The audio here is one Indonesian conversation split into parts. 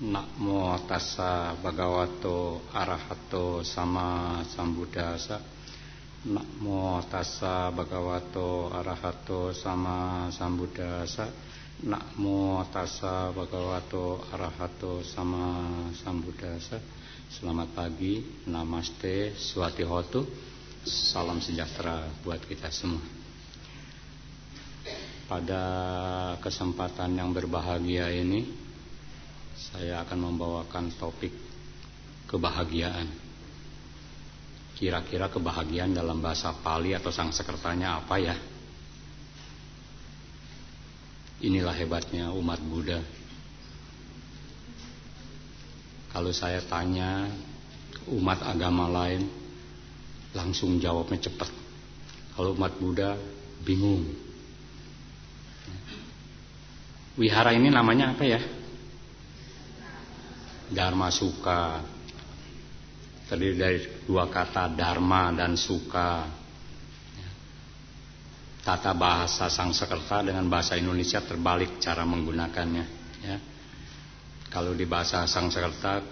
Namo tassa bhagavato arahato sama sambuddhassa. Namo tassa bhagavato arahato sama sambuddhassa. Namo tassa bhagavato arahato sama sambuddhassa. Selamat pagi, namaste, swatihotu. Salam sejahtera buat kita semua. Pada kesempatan yang berbahagia ini, saya akan membawakan topik kebahagiaan. Kira-kira kebahagiaan dalam bahasa Pali atau Sangsekertanya apa ya? Inilah hebatnya umat Buddha. Kalau saya tanya umat agama lain, langsung jawabnya cepat. Kalau umat Buddha bingung. Wihara ini namanya apa ya? Dharma Sukha. Terdiri dari dua kata, dharma dan sukha. Tata bahasa Sangsekerta dengan bahasa Indonesia terbalik cara menggunakannya, ya. Kalau di bahasa Sangsekerta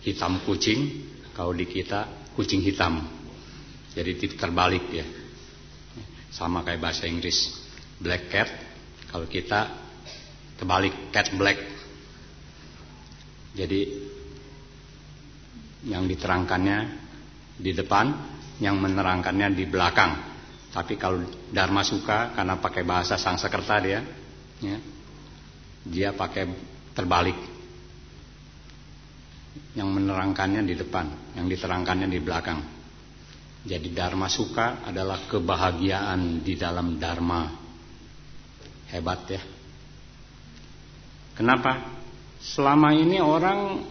hitam kucing, kalau di kita kucing hitam. Jadi terbalik ya. Sama kayak bahasa Inggris, black cat, kalau kita terbalik, cat black. Jadi yang diterangkannya di depan, yang menerangkannya di belakang. Tapi kalau Dharma Sukha, karena pakai bahasa Sangsekerta dia, ya, dia pakai terbalik. Yang menerangkannya di depan, yang diterangkannya di belakang. Jadi Dharma Sukha adalah kebahagiaan di dalam Dharma. Hebat ya. Kenapa? Selama ini orang,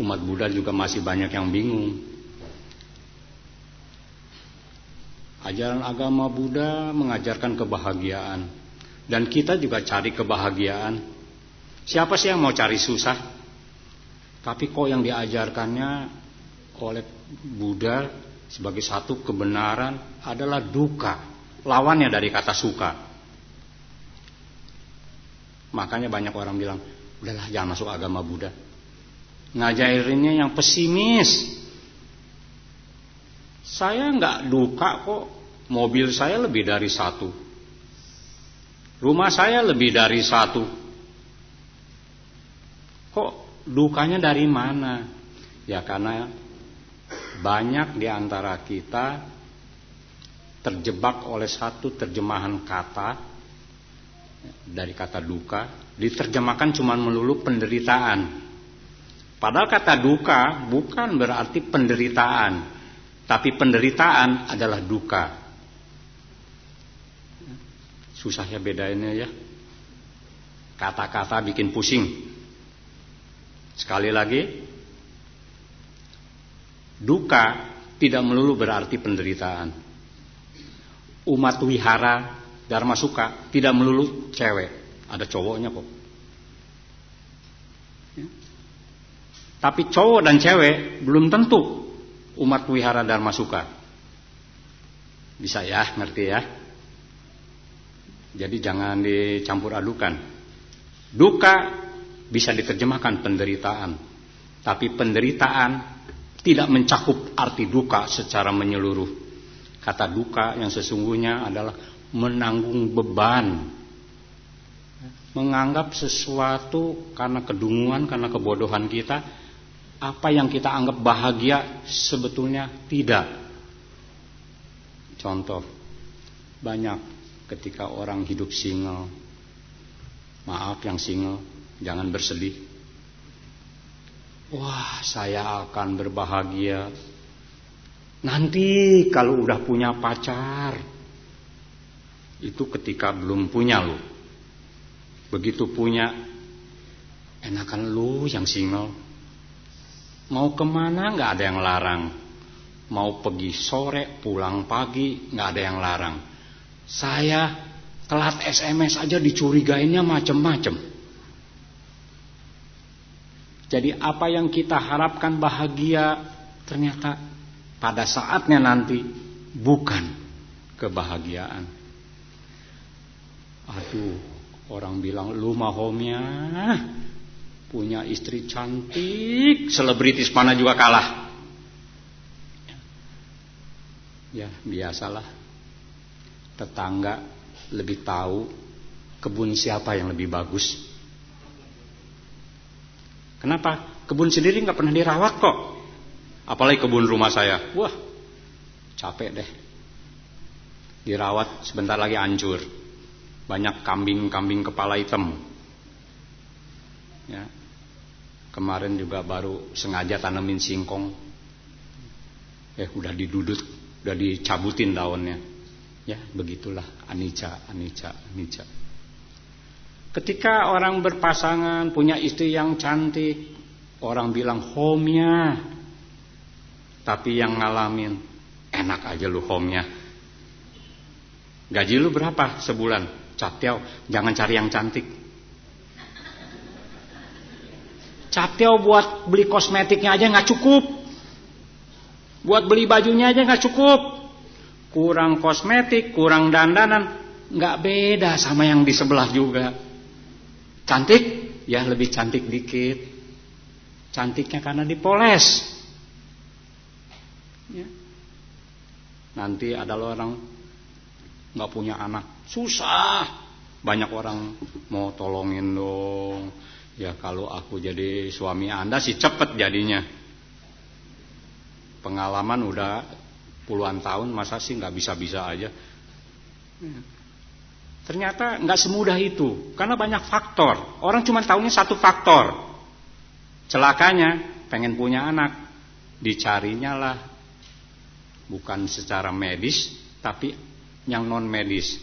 umat Buddha juga masih banyak yang bingung. Ajaran agama Buddha mengajarkan kebahagiaan, dan kita juga cari kebahagiaan. Siapa sih yang mau cari susah? Tapi kok yang diajarkannya oleh Buddha sebagai satu kebenaran adalah duka, lawannya dari kata suka. Makanya banyak orang bilang, udahlah jangan masuk agama Buddha. Ngajarinnya yang pesimis. Saya nggak duka kok. Mobil saya lebih dari satu. Rumah saya lebih dari satu. Kok dukanya dari mana? Ya karena banyak di antara kita terjebak oleh satu terjemahan kata dari kata duka, diterjemahkan cuma melulu penderitaan. Padahal kata duka bukan berarti penderitaan, tapi penderitaan adalah duka. Susah ya bedainnya ya. Kata-kata bikin pusing. Sekali lagi, duka tidak melulu berarti penderitaan. Umat wihara Dharma Sukha tidak melulu cewek, ada cowoknya kok. Ya. Tapi cowok dan cewek belum tentu umat wihara Dharma Sukha. Bisa ya, ngerti ya? Jadi jangan dicampur adukan. Duka bisa diterjemahkan penderitaan, tapi penderitaan tidak mencakup arti duka secara menyeluruh. Kata duka yang sesungguhnya adalah menanggung beban, menganggap sesuatu karena kedunguan, karena kebodohan kita, apa yang kita anggap bahagia sebetulnya tidak. Contoh, banyak ketika orang hidup single, maaf yang single, jangan bersedih. Wah, saya akan berbahagia nanti kalau udah punya pacar. Itu ketika belum punya lo. Begitu punya, enakan lu yang single. Mau kemana gak ada yang larang. Mau pergi sore, pulang pagi, gak ada yang larang. Saya telat SMS aja dicurigainnya macem-macem. Jadi apa yang kita harapkan bahagia, ternyata pada saatnya nanti bukan kebahagiaan. Aduh, orang bilang lu mahomnya punya istri cantik, selebritis mana juga kalah. Ya, biasalah. Tetangga lebih tahu kebun siapa yang lebih bagus. Kenapa? Kebun sendiri nggak pernah dirawat kok. Apalagi kebun rumah saya. Wah, capek deh. Dirawat sebentar lagi hancur. Banyak kambing-kambing kepala hitam. Ya. Kemarin juga baru sengaja tanemin singkong. Udah didudut, udah dicabutin daunnya. Ya, begitulah anicca. Ketika orang berpasangan punya istri yang cantik, orang bilang homnya. Tapi yang ngalamin, enak aja lu homnya. Gaji lu berapa sebulan? Captiau, jangan cari yang cantik. Captiau buat beli kosmetiknya aja gak cukup. Buat beli bajunya aja gak cukup. Kurang kosmetik, kurang dandanan, gak beda sama yang di sebelah juga. Cantik, ya lebih cantik dikit. Cantiknya karena dipoles. Ya. Nanti ada orang gak punya anak, susah. Banyak orang mau tolongin dong. Ya kalau aku jadi suami Anda sih cepet jadinya. Pengalaman udah puluhan tahun, masa sih gak bisa-bisa aja. Ya. Ternyata gak semudah itu. Karena banyak faktor. Orang cuma tahunya satu faktor. Celakanya pengen punya anak, dicarinya lah bukan secara medis, tapi yang non medis.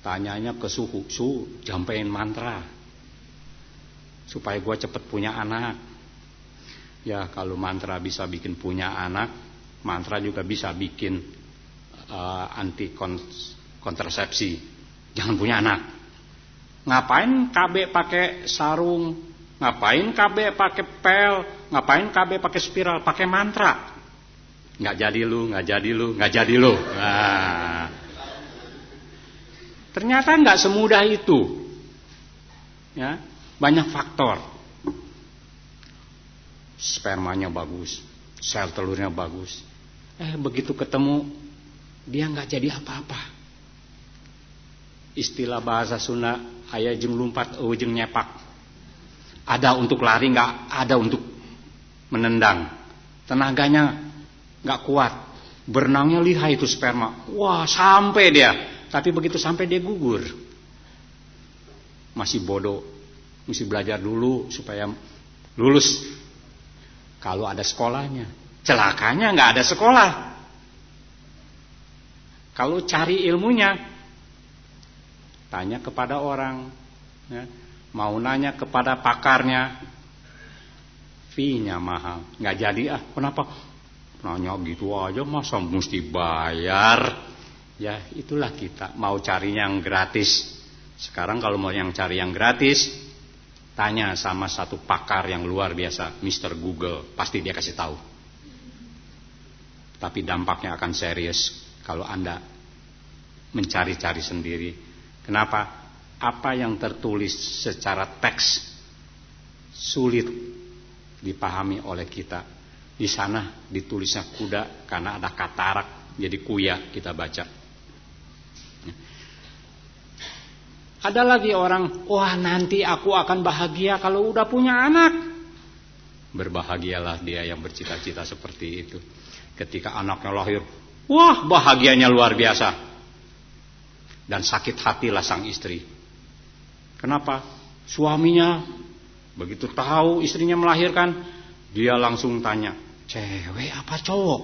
Tanyanya ke suhu, jampein mantra supaya gue cepet punya anak. Ya kalau mantra bisa bikin punya anak, mantra juga bisa bikin anti kontrasepsi. Jangan punya anak. Ngapain KB pakai sarung? Ngapain KB pakai pel? Ngapain KB pakai spiral? Pakai mantra. Nggak jadi lu. Nah. Ternyata nggak semudah itu. Ya, banyak faktor. Spermanya bagus, sel telurnya bagus. Begitu ketemu, dia nggak jadi apa-apa. Istilah bahasa Sunda, aya jeung lumpat, jeung nyepak. Ada untuk lari, nggak ada untuk menendang. Tenaganya nggak kuat. Berenangnya lihai itu sperma. Wah, sampai dia. Tapi begitu sampai dia gugur. Masih bodoh. Mesti belajar dulu supaya lulus. Kalau ada sekolahnya. Celakanya nggak ada sekolah. Kalau cari ilmunya, tanya kepada orang. Ya. Mau nanya kepada pakarnya, fee-nya mahal. Nggak jadi kenapa? Nanya gitu aja masa mesti bayar. Ya itulah kita mau cari yang gratis. Sekarang kalau mau yang cari yang gratis, tanya sama satu pakar yang luar biasa, Mr. Google, pasti dia kasih tahu. Tapi dampaknya akan serius kalau Anda mencari-cari sendiri. Kenapa? Apa yang tertulis secara teks sulit dipahami oleh kita. Di sana ditulisnya kuda karena ada katarak, jadi kuya kita baca. Ada lagi orang, wah nanti aku akan bahagia kalau udah punya anak. Berbahagialah dia yang bercita-cita seperti itu. Ketika anaknya lahir, wah bahagianya luar biasa. Dan sakit hatilah sang istri. Kenapa? Suaminya begitu tahu istrinya melahirkan, dia langsung tanya, cewek apa cowok?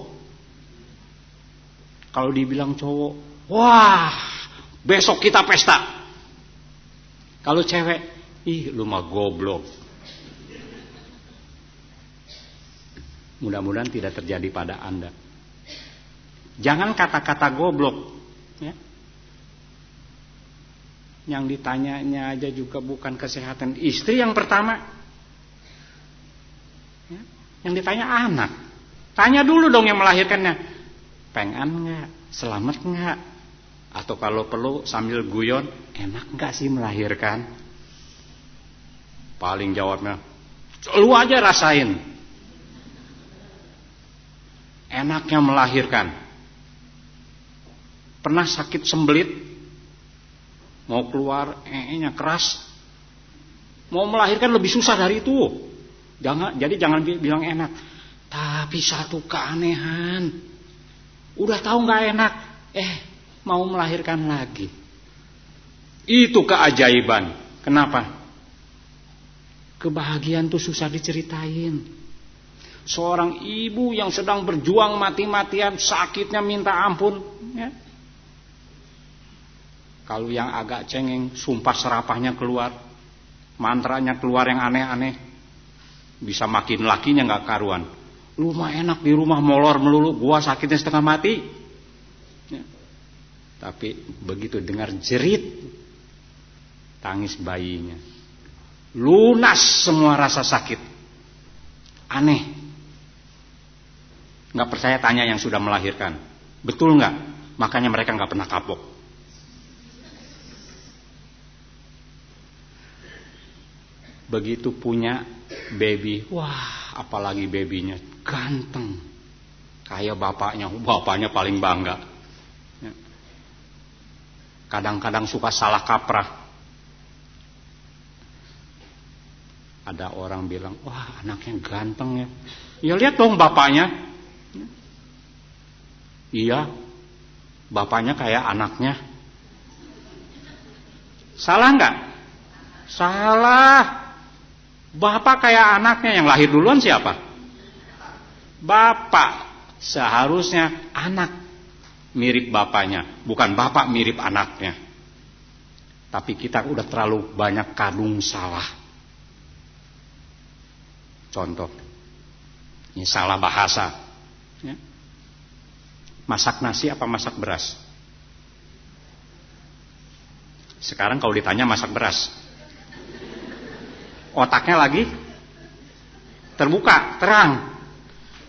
Kalau dibilang cowok, wah besok kita pesta. Kalau cewek, ih lu mah goblok. Mudah-mudahan tidak terjadi pada Anda. Jangan kata-kata goblok. Ya. Yang ditanyanya aja juga bukan kesehatan istri yang pertama. Ya. Yang ditanya anak. Tanya dulu dong yang melahirkannya. Pengen gak? Selamat gak? Atau kalau perlu sambil guyon, enak gak sih melahirkan? Paling jawabnya, lu aja rasain. Enaknya melahirkan. Pernah sakit sembelit, mau keluar, nya keras. Mau melahirkan lebih susah dari itu. Jadi jangan bilang enak. Tapi satu keanehan. Udah tahu nggak enak, mau melahirkan lagi. Itu keajaiban. Kenapa? Kebahagiaan itu susah diceritain. Seorang ibu yang sedang berjuang mati-matian, sakitnya minta ampun. Ya. Kalau yang agak cengeng, sumpah serapahnya keluar, mantranya keluar yang aneh-aneh, bisa makin lakinya nggak karuan. Lu mah enak di rumah molor melulu, gua sakitnya setengah mati. Ya. Tapi begitu dengar jerit tangis bayinya, lunas semua rasa sakit. Aneh. Nggak percaya tanya yang sudah melahirkan. Betul nggak? Makanya mereka nggak pernah kapok. Begitu punya baby, wah apalagi babynya ganteng, kayak bapaknya paling bangga. Kadang-kadang suka salah kaprah. Ada orang bilang, wah anaknya ganteng ya. Ya lihat dong bapaknya. Iya, bapaknya kayak anaknya. Salah nggak? Salah. Bapak kayak anaknya, yang lahir duluan siapa? Bapak. Seharusnya anak mirip bapaknya, bukan bapak mirip anaknya. Tapi kita udah terlalu banyak kadung salah. Contoh, ini salah bahasa. Ya. Masak nasi apa masak beras? Sekarang kalau ditanya masak beras, otaknya lagi terbuka, terang.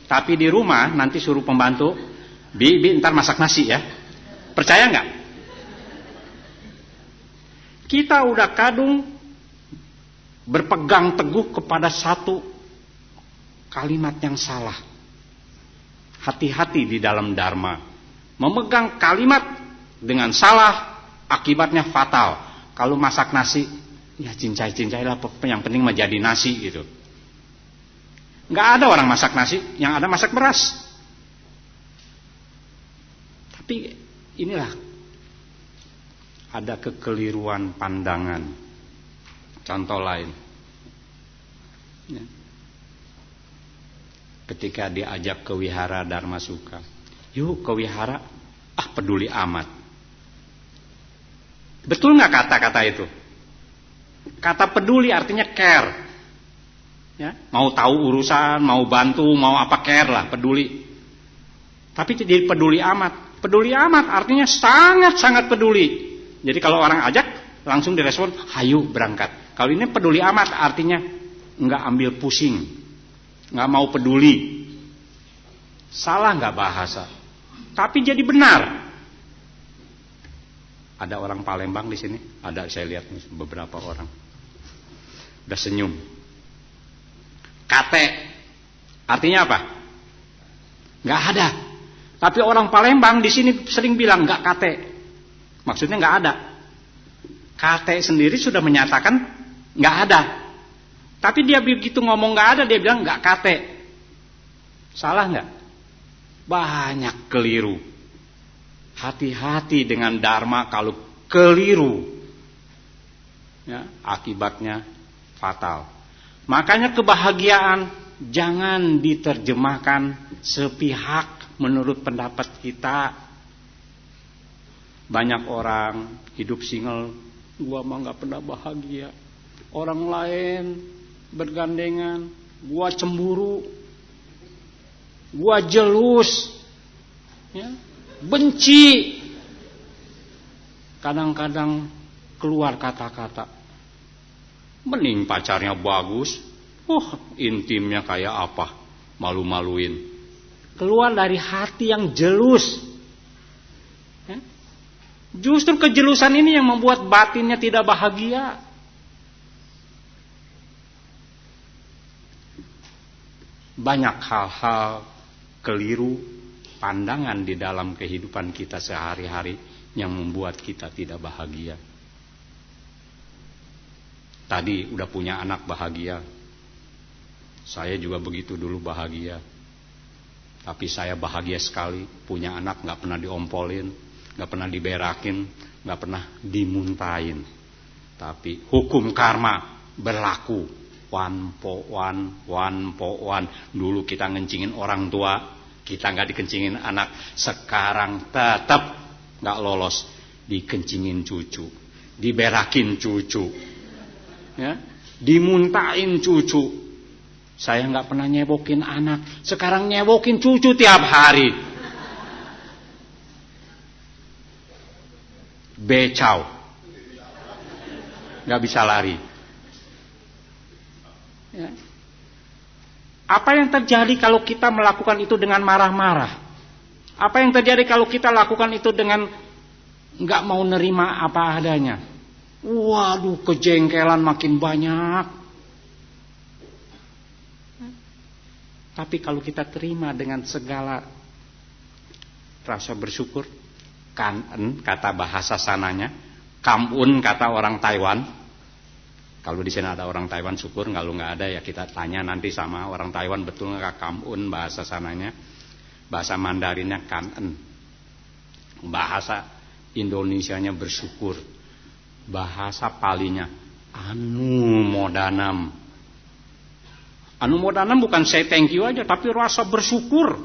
Tapi di rumah nanti suruh pembantu, Bi ntar masak nasi ya. Percaya nggak? Kita udah kadung berpegang teguh kepada satu kalimat yang salah. Hati-hati di dalam dharma. Memegang kalimat dengan salah, akibatnya fatal. Kalau masak nasi, ya cincai-cincai lah, yang penting mah jadi nasi gitu. Nggak ada orang masak nasi, yang ada masak beras. Tapi inilah ada kekeliruan pandangan. Contoh lain, ya. Ketika diajak ke wihara Dharma Suka, yuk ke wihara, peduli amat. Betul nggak kata-kata itu? Kata peduli artinya care. Ya, mau tahu urusan, mau bantu, mau apa care lah, peduli. Tapi jadi peduli amat. Peduli amat artinya sangat-sangat peduli. Jadi kalau orang ajak langsung direspon, hayu berangkat. Kalau ini peduli amat artinya nggak ambil pusing, nggak mau peduli. Salah nggak bahasa? Tapi jadi benar. Ada orang Palembang di sini, ada saya lihat beberapa orang. Udah senyum. Kate artinya apa? Nggak ada. Tapi orang Palembang di sini sering bilang nggak kate. Maksudnya nggak ada. Kate sendiri sudah menyatakan nggak ada. Tapi dia begitu ngomong nggak ada, dia bilang nggak kate. Salah nggak? Banyak keliru. Hati-hati dengan dharma kalau keliru. Ya, akibatnya fatal. Makanya kebahagiaan jangan diterjemahkan sepihak menurut pendapat kita. Banyak orang hidup single, gua mah nggak pernah bahagia. Orang lain bergandengan, gua cemburu, gua jelus, ya, benci. Kadang-kadang keluar kata-kata, mending pacarnya bagus, intimnya kayak apa, malu-maluin. Keluar dari hati yang jelus. Ya? Justru kejelusan ini yang membuat batinnya tidak bahagia. banyak hal-hal keliru pandangan di dalam kehidupan kita sehari-hari yang membuat kita tidak bahagia. Tadi udah punya anak bahagia. Saya juga begitu dulu bahagia. Tapi saya bahagia sekali punya anak gak pernah diompolin, gak pernah diberakin, gak pernah dimuntahin. Tapi hukum karma berlaku. One po one. Dulu kita ngencingin orang tua, kita gak dikencingin anak. Sekarang tetap gak lolos, dikencingin cucu, diberakin cucu, ya, dimuntahin cucu. Saya nggak pernah nyebokin anak, sekarang nyebokin cucu tiap hari. Becau, nggak bisa lari. Ya. Apa yang terjadi kalau kita melakukan itu dengan marah-marah? Apa yang terjadi kalau kita lakukan itu dengan nggak mau nerima apa adanya? Waduh, kejengkelan makin banyak. Tapi kalau kita terima dengan segala rasa bersyukur, kanen kata bahasa sananya, kamun kata orang Taiwan. Kalau di sini ada orang Taiwan syukur, kalau nggak ada ya kita tanya nanti sama orang Taiwan betul nggak kamun bahasa sananya. Bahasa Mandarinnya kanen. Bahasa Indonesianya bersyukur. Bahasa Palinya anu modanam. Anu modanam bukan say thank you aja, tapi rasa bersyukur.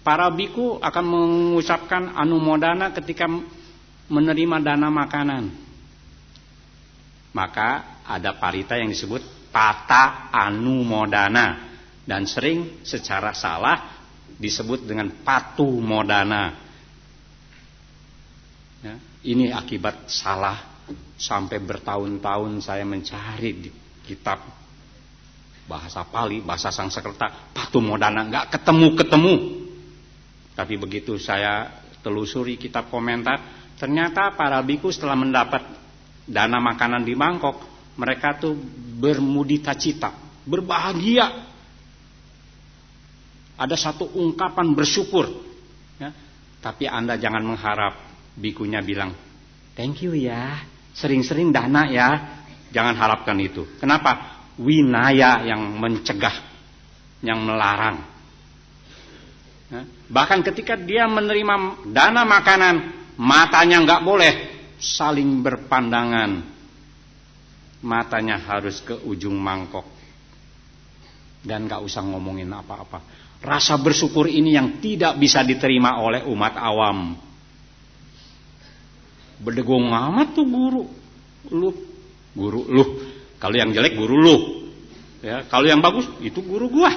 Para biku akan mengucapkan anu modana ketika menerima dana makanan. Maka ada parita yang disebut pata anu modana. Dan sering secara salah disebut dengan patu modana. Ya, ini akibat salah. Sampai bertahun-tahun saya mencari di kitab bahasa Pali, bahasa Sanskerta, patu modana, nggak ketemu. Tapi begitu saya telusuri kitab komentar, ternyata para biku setelah mendapat dana makanan di mangkok, mereka tuh bermudita cita, berbahagia. Ada satu ungkapan bersyukur. Ya. Tapi Anda jangan mengharap bikunya bilang, thank you ya, sering-sering dana ya. Jangan harapkan itu. Kenapa? Winaya yang mencegah, yang melarang. Bahkan ketika dia menerima dana makanan, matanya nggak boleh saling berpandangan. Matanya harus ke ujung mangkok. Dan nggak usah ngomongin apa-apa. Rasa bersyukur ini yang tidak bisa diterima oleh umat awam. Berdegong amat tuh guru lu. Kalau yang jelek guru lu, ya. Kalau yang bagus itu guru gua.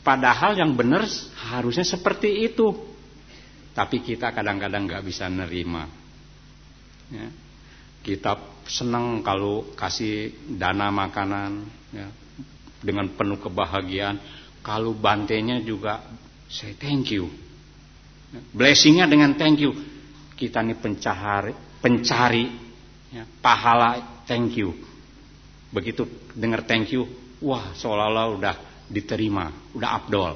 Padahal yang benar harusnya seperti itu. Tapi kita kadang-kadang nggak bisa nerima. Ya. Kita senang kalau kasih dana makanan, ya, dengan penuh kebahagiaan. Kalau bantainya juga say thank you. Blessingnya dengan thank you. Kita nih pencari ya, pahala thank you. Begitu dengar thank you, wah seolah-olah udah diterima, udah afdol.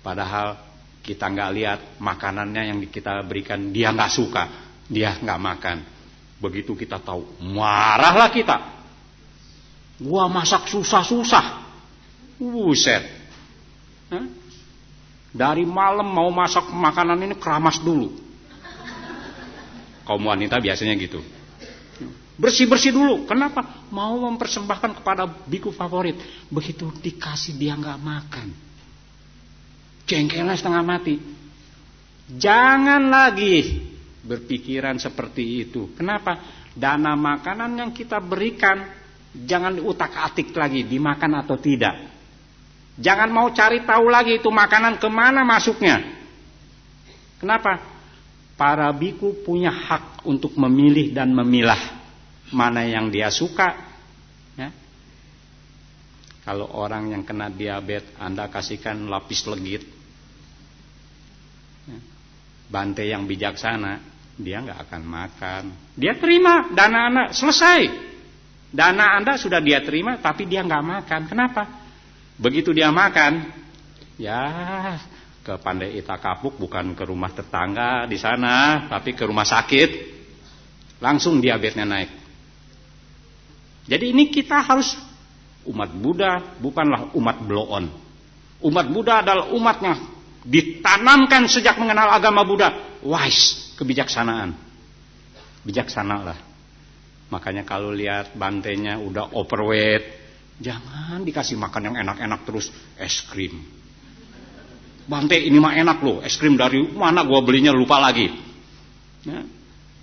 Padahal kita nggak lihat makanannya yang kita berikan, dia nggak suka, dia nggak makan. Begitu kita tahu, marahlah kita. Gua masak susah-susah, buset. Dari malam mau masak makanan ini keramas dulu. Kaum wanita biasanya gitu. Bersih-bersih dulu. Kenapa? Mau mempersembahkan kepada biku favorit. Begitu dikasih dia nggak makan. Jengkelnya setengah mati. Jangan lagi berpikiran seperti itu. Kenapa? Dana makanan yang kita berikan jangan diutak-atik lagi dimakan atau tidak. Jangan mau cari tahu lagi itu makanan kemana masuknya. Kenapa? Para biku punya hak untuk memilih dan memilah mana yang dia suka. Ya. Kalau orang yang kena diabetes, Anda kasihkan lapis legit. Ya. Bante yang bijaksana, dia nggak akan makan. Dia terima dana anak, selesai. Dana Anda sudah dia terima, tapi dia nggak makan. Kenapa? Begitu dia makan, ya ke Pandai Ita Kapuk, bukan ke rumah tetangga di sana, tapi ke rumah sakit, langsung diabetesnya naik. Jadi ini kita harus, umat Buddha bukanlah umat blow on. Umat Buddha adalah umatnya ditanamkan sejak mengenal agama Buddha, wise, kebijaksanaan. Bijaksanalah. Makanya kalau lihat bantainya udah overweight, jangan dikasih makan yang enak-enak terus, es krim. Bante ini mah enak loh, es krim dari mana gua belinya lupa lagi. Ya.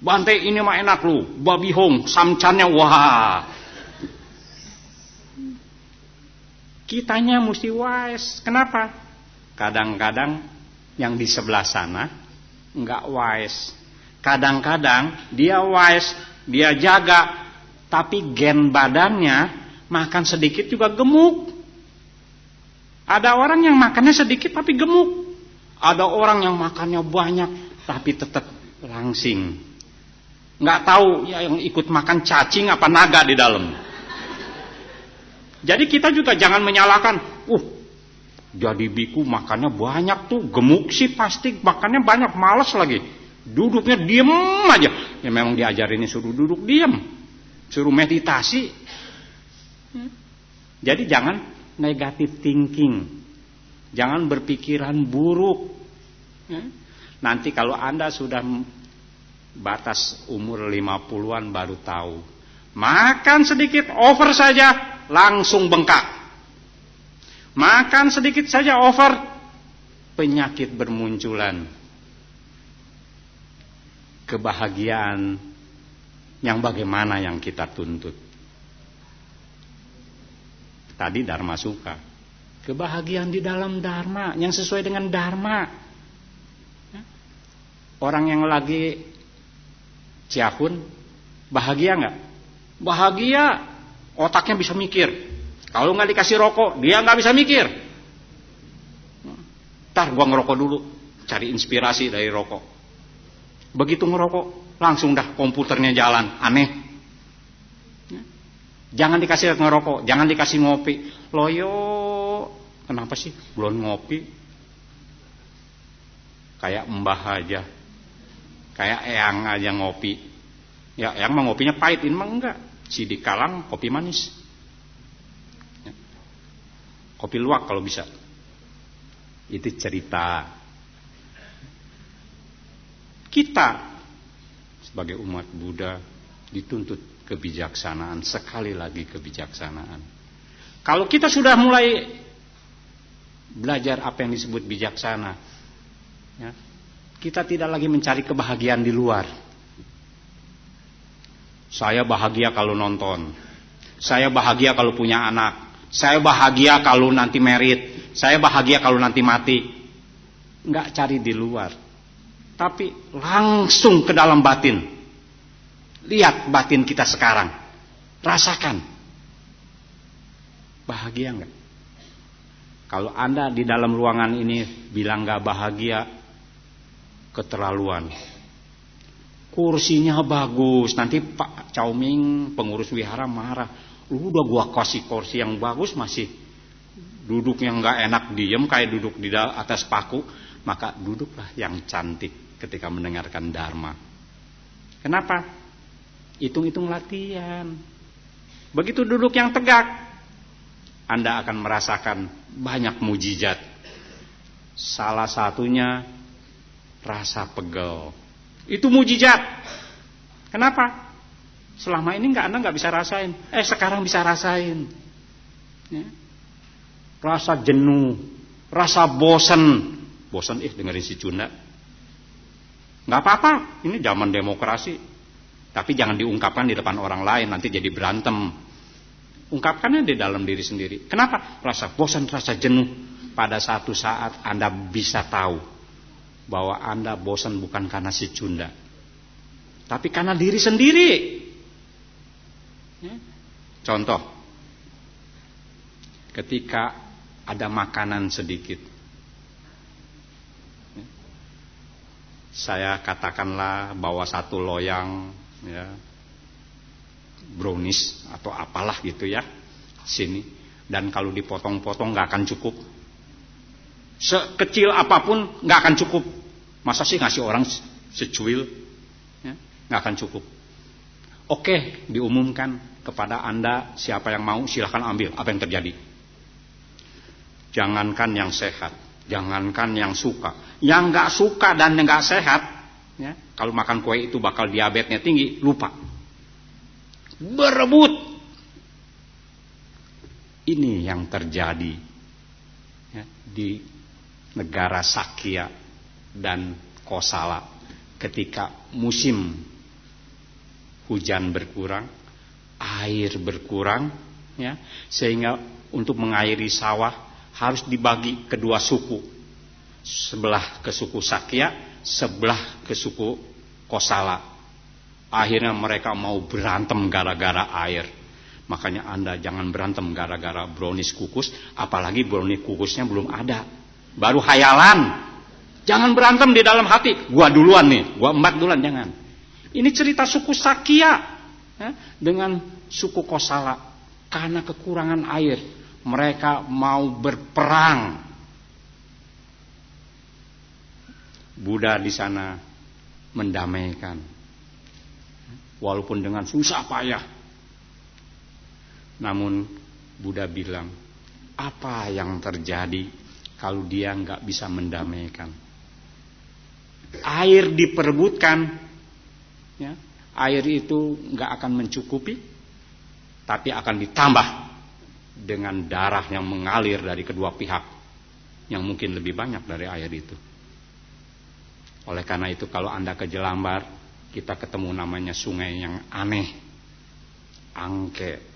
Bante ini mah enak loh, babi hong, samcannya wah. Kitanya mesti wise. Kenapa? Kadang-kadang yang di sebelah sana nggak wise. Kadang-kadang dia wise. Dia jaga, tapi gen badannya makan sedikit juga gemuk. Ada orang yang makannya sedikit tapi gemuk. Ada orang yang makannya banyak tapi tetap langsing. Nggak tahu ya yang ikut makan cacing apa naga di dalam. Jadi kita juga jangan menyalahkan. Jadi biku makannya banyak tuh, gemuk sih pasti makannya banyak, malas lagi. Duduknya diem aja. Ya memang diajarinnya suruh duduk diem, suruh meditasi. Jadi jangan negative thinking, jangan berpikiran buruk. Nanti kalau Anda sudah batas umur 50-an baru tahu, makan sedikit over saja langsung bengkak. Makan sedikit saja over, penyakit bermunculan. Kebahagiaan yang bagaimana yang kita tuntut? Tadi Dharma Suka. Kebahagiaan di dalam Dharma, yang sesuai dengan Dharma. Orang yang lagi ciahun, bahagia nggak? Bahagia, otaknya bisa mikir. Kalau nggak dikasih rokok, dia nggak bisa mikir. Ntar gua ngerokok dulu, cari inspirasi dari rokok. Begitu ngerokok, langsung dah komputernya jalan, aneh. Jangan dikasih ngerokok, jangan dikasih ngopi. Loyo, kenapa sih belum ngopi? Kayak mbah aja, kayak eyang aja ngopi. Ya eyang mah ngopinya pahit, ini mah enggak. Si dikalang kopi manis. Kopi luwak kalau bisa. Itu cerita. Kita sebagai umat Buddha dituntut kebijaksanaan, sekali lagi kebijaksanaan. Kalau kita sudah mulai belajar apa yang disebut bijaksana, ya, kita tidak lagi mencari kebahagiaan di luar. Saya bahagia kalau nonton, saya bahagia kalau punya anak, saya bahagia kalau nanti merit, saya bahagia kalau nanti mati. Nggak cari di luar, tapi langsung ke dalam batin. Lihat batin kita sekarang, rasakan. Bahagia nggak? Kalau Anda di dalam ruangan ini bilang nggak bahagia, keterlaluan. Kursinya bagus, nanti Pak Chow Ming, pengurus wihara marah. Udah gua kasih kursi yang bagus masih duduknya nggak enak, diem kayak duduk di atas paku. Maka duduklah yang cantik ketika mendengarkan Dharma. Kenapa? Hitung-hitung latihan. Begitu duduk yang tegak, Anda akan merasakan banyak mujizat. Salah satunya rasa pegel. Itu mujizat. Kenapa? Selama ini Anda nggak bisa rasain. Sekarang bisa rasain. Ya. Rasa jenuh, rasa bosan. Bosan dengerin si Cunda. Nggak apa-apa, ini zaman demokrasi. Tapi jangan diungkapkan di depan orang lain, nanti jadi berantem. Ungkapkannya di dalam diri sendiri. Kenapa? Rasa bosan, rasa jenuh. Pada satu saat Anda bisa tahu bahwa Anda bosan bukan karena si Cunda, tapi karena diri sendiri. Contoh, ketika ada makanan sedikit, saya katakanlah bawa satu loyang, ya, brownies atau apalah gitu ya, sini. Dan kalau dipotong-potong nggak akan cukup. Sekecil apapun nggak akan cukup. Masa sih ngasih orang secuil? Ya, nggak akan cukup. Oke, diumumkan kepada Anda, siapa yang mau silahkan ambil. Apa yang terjadi? Jangankan yang sehat, jangankan yang suka, yang nggak suka dan yang nggak sehat, ya, kalau makan kue itu bakal diabetesnya tinggi, lupa. Berebut. Ini yang terjadi ya, di negara Sakya dan Kosala ketika musim hujan berkurang, air berkurang, ya, sehingga untuk mengairi sawah harus dibagi kedua suku, sebelah ke suku Sakya, sebelah ke suku Kosala. Akhirnya mereka mau berantem gara-gara air. Makanya Anda jangan berantem gara-gara brownies kukus, apalagi brownies kukusnya belum ada, baru hayalan. Jangan berantem di dalam hati, gua duluan nih, gua embat duluan, jangan. Ini cerita suku Sakya ya, dengan suku Kosala. Karena kekurangan air, mereka mau berperang. Buddha di sana mendamaikan, walaupun dengan susah payah. Namun Buddha bilang, apa yang terjadi kalau dia nggak bisa mendamaikan? Air diperebutkan, ya, air itu nggak akan mencukupi, tapi akan ditambah dengan darah yang mengalir dari kedua pihak, yang mungkin lebih banyak dari air itu. Oleh karena itu kalau Anda ke Jelambar, kita ketemu namanya sungai yang aneh, Angke.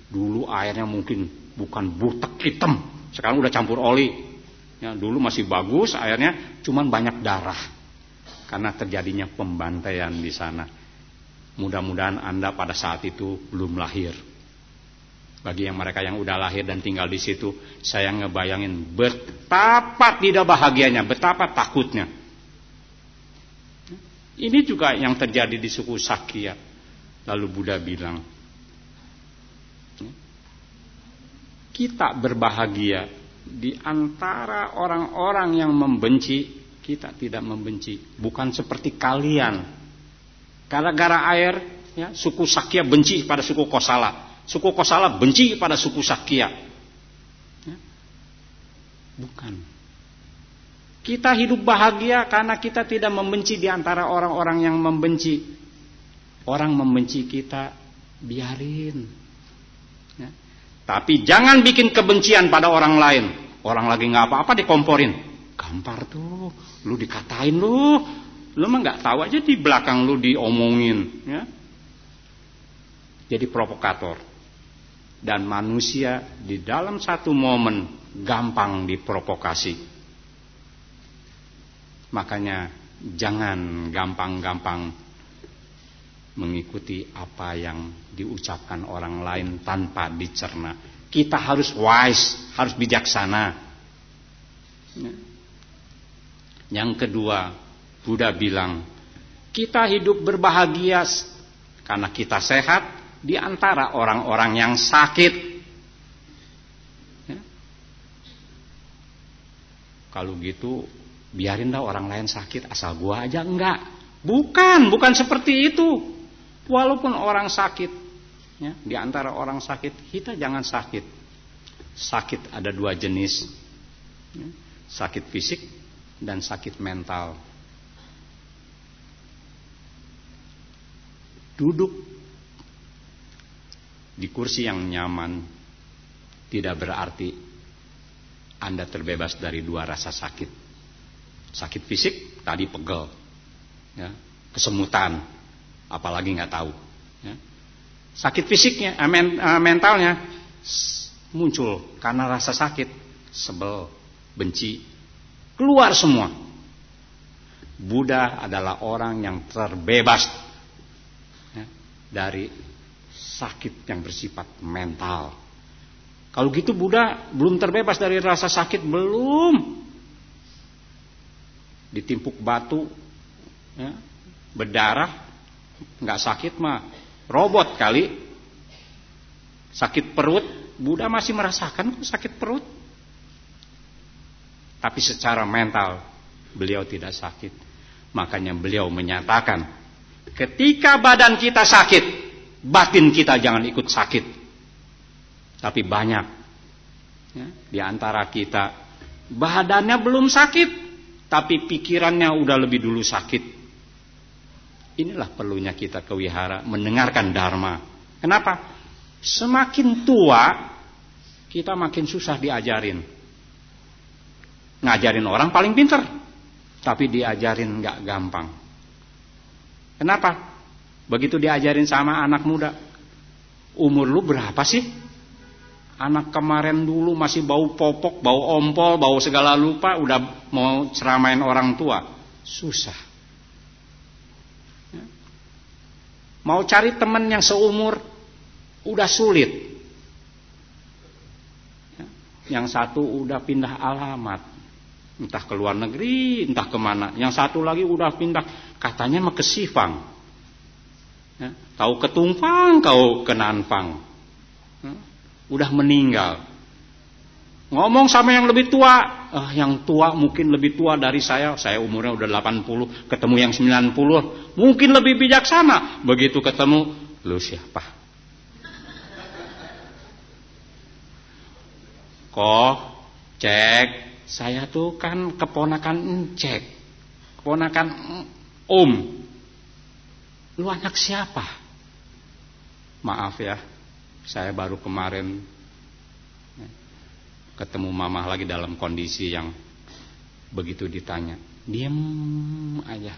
Dulu airnya mungkin bukan butek hitam, sekarang udah campur oli. Ya, dulu masih bagus airnya, cuman banyak darah karena terjadinya pembantaian di sana. Mudah-mudahan Anda pada saat itu belum lahir. Bagi yang mereka yang udah lahir dan tinggal di situ, saya ngebayangin betapa tidak bahagianya, betapa takutnya. Ini juga yang terjadi di suku Sakya. Lalu Buddha bilang, kita berbahagia di antara orang-orang yang membenci, kita tidak membenci. Bukan seperti kalian. Gara-gara air, ya, suku Sakya benci pada suku Kosala. Suku Kosala benci pada suku Sakya. Ya. Bukan. Kita hidup bahagia karena kita tidak membenci di antara orang-orang yang membenci. Orang membenci kita, biarin. Ya. Tapi jangan bikin kebencian pada orang lain. Orang lagi nggak apa-apa dikomporin. Gampar tuh, lu dikatain lu mah nggak tahu aja di belakang lu diomongin, ya. Jadi provokator. Dan manusia di dalam satu momen gampang diprovokasi. Makanya jangan gampang-gampang mengikuti apa yang diucapkan orang lain tanpa dicerna. Kita harus wise, harus bijaksana. Yang kedua, Buddha bilang, kita hidup berbahagia karena kita sehat di antara orang-orang yang sakit. Ya. Kalau gitu, biarin dah orang lain sakit, asal gua aja enggak. Bukan seperti itu. Walaupun orang sakit, ya, di antara orang sakit, kita jangan sakit. Sakit ada dua jenis, ya, sakit fisik dan sakit mental. Duduk di kursi yang nyaman tidak berarti Anda terbebas dari dua rasa sakit. Sakit fisik tadi pegel, ya, kesemutan, apalagi nggak tahu. Ya. Sakit fisiknya, mentalnya muncul karena rasa sakit, sebel, benci, keluar semua. Buddha adalah orang yang terbebas, ya, dari sakit yang bersifat mental. Kalau gitu Buddha belum terbebas dari rasa sakit, belum. Ditimpuk batu, ya, berdarah, nggak sakit mah Robot kali. Sakit perut, Buddha masih merasakan kok sakit perut. Tapi secara mental beliau tidak sakit. Makanya beliau menyatakan, ketika badan kita sakit, batin kita jangan ikut sakit. Tapi banyak ya, di antara kita badannya belum sakit, tapi pikirannya udah lebih dulu sakit. Inilah perlunya kita ke wihara, mendengarkan dharma. Kenapa? Semakin tua, kita makin susah diajarin. Ngajarin orang paling pinter, tapi diajarin gak gampang. Kenapa? Begitu diajarin sama anak muda, umur lu berapa sih? Anak kemarin dulu masih bau popok, bau ompol, bau segala lupa, udah mau ceramain orang tua. Susah. Mau cari teman yang seumur, udah sulit. Yang satu udah pindah alamat, entah ke luar negeri, entah kemana. Yang satu lagi udah pindah, katanya mau ke Sifang. Kau ke Tungfang, kau ke Nanfang. Udah meninggal. Ngomong sama yang lebih tua, yang tua mungkin lebih tua dari saya umurnya udah 80, ketemu yang 90, mungkin lebih bijaksana. Begitu ketemu, lu siapa? Kok cek, saya tuh kan keponakan encek, keponakan om. Lu anak siapa? Maaf ya, saya baru kemarin ketemu mama lagi dalam kondisi yang begitu ditanya, diem aja.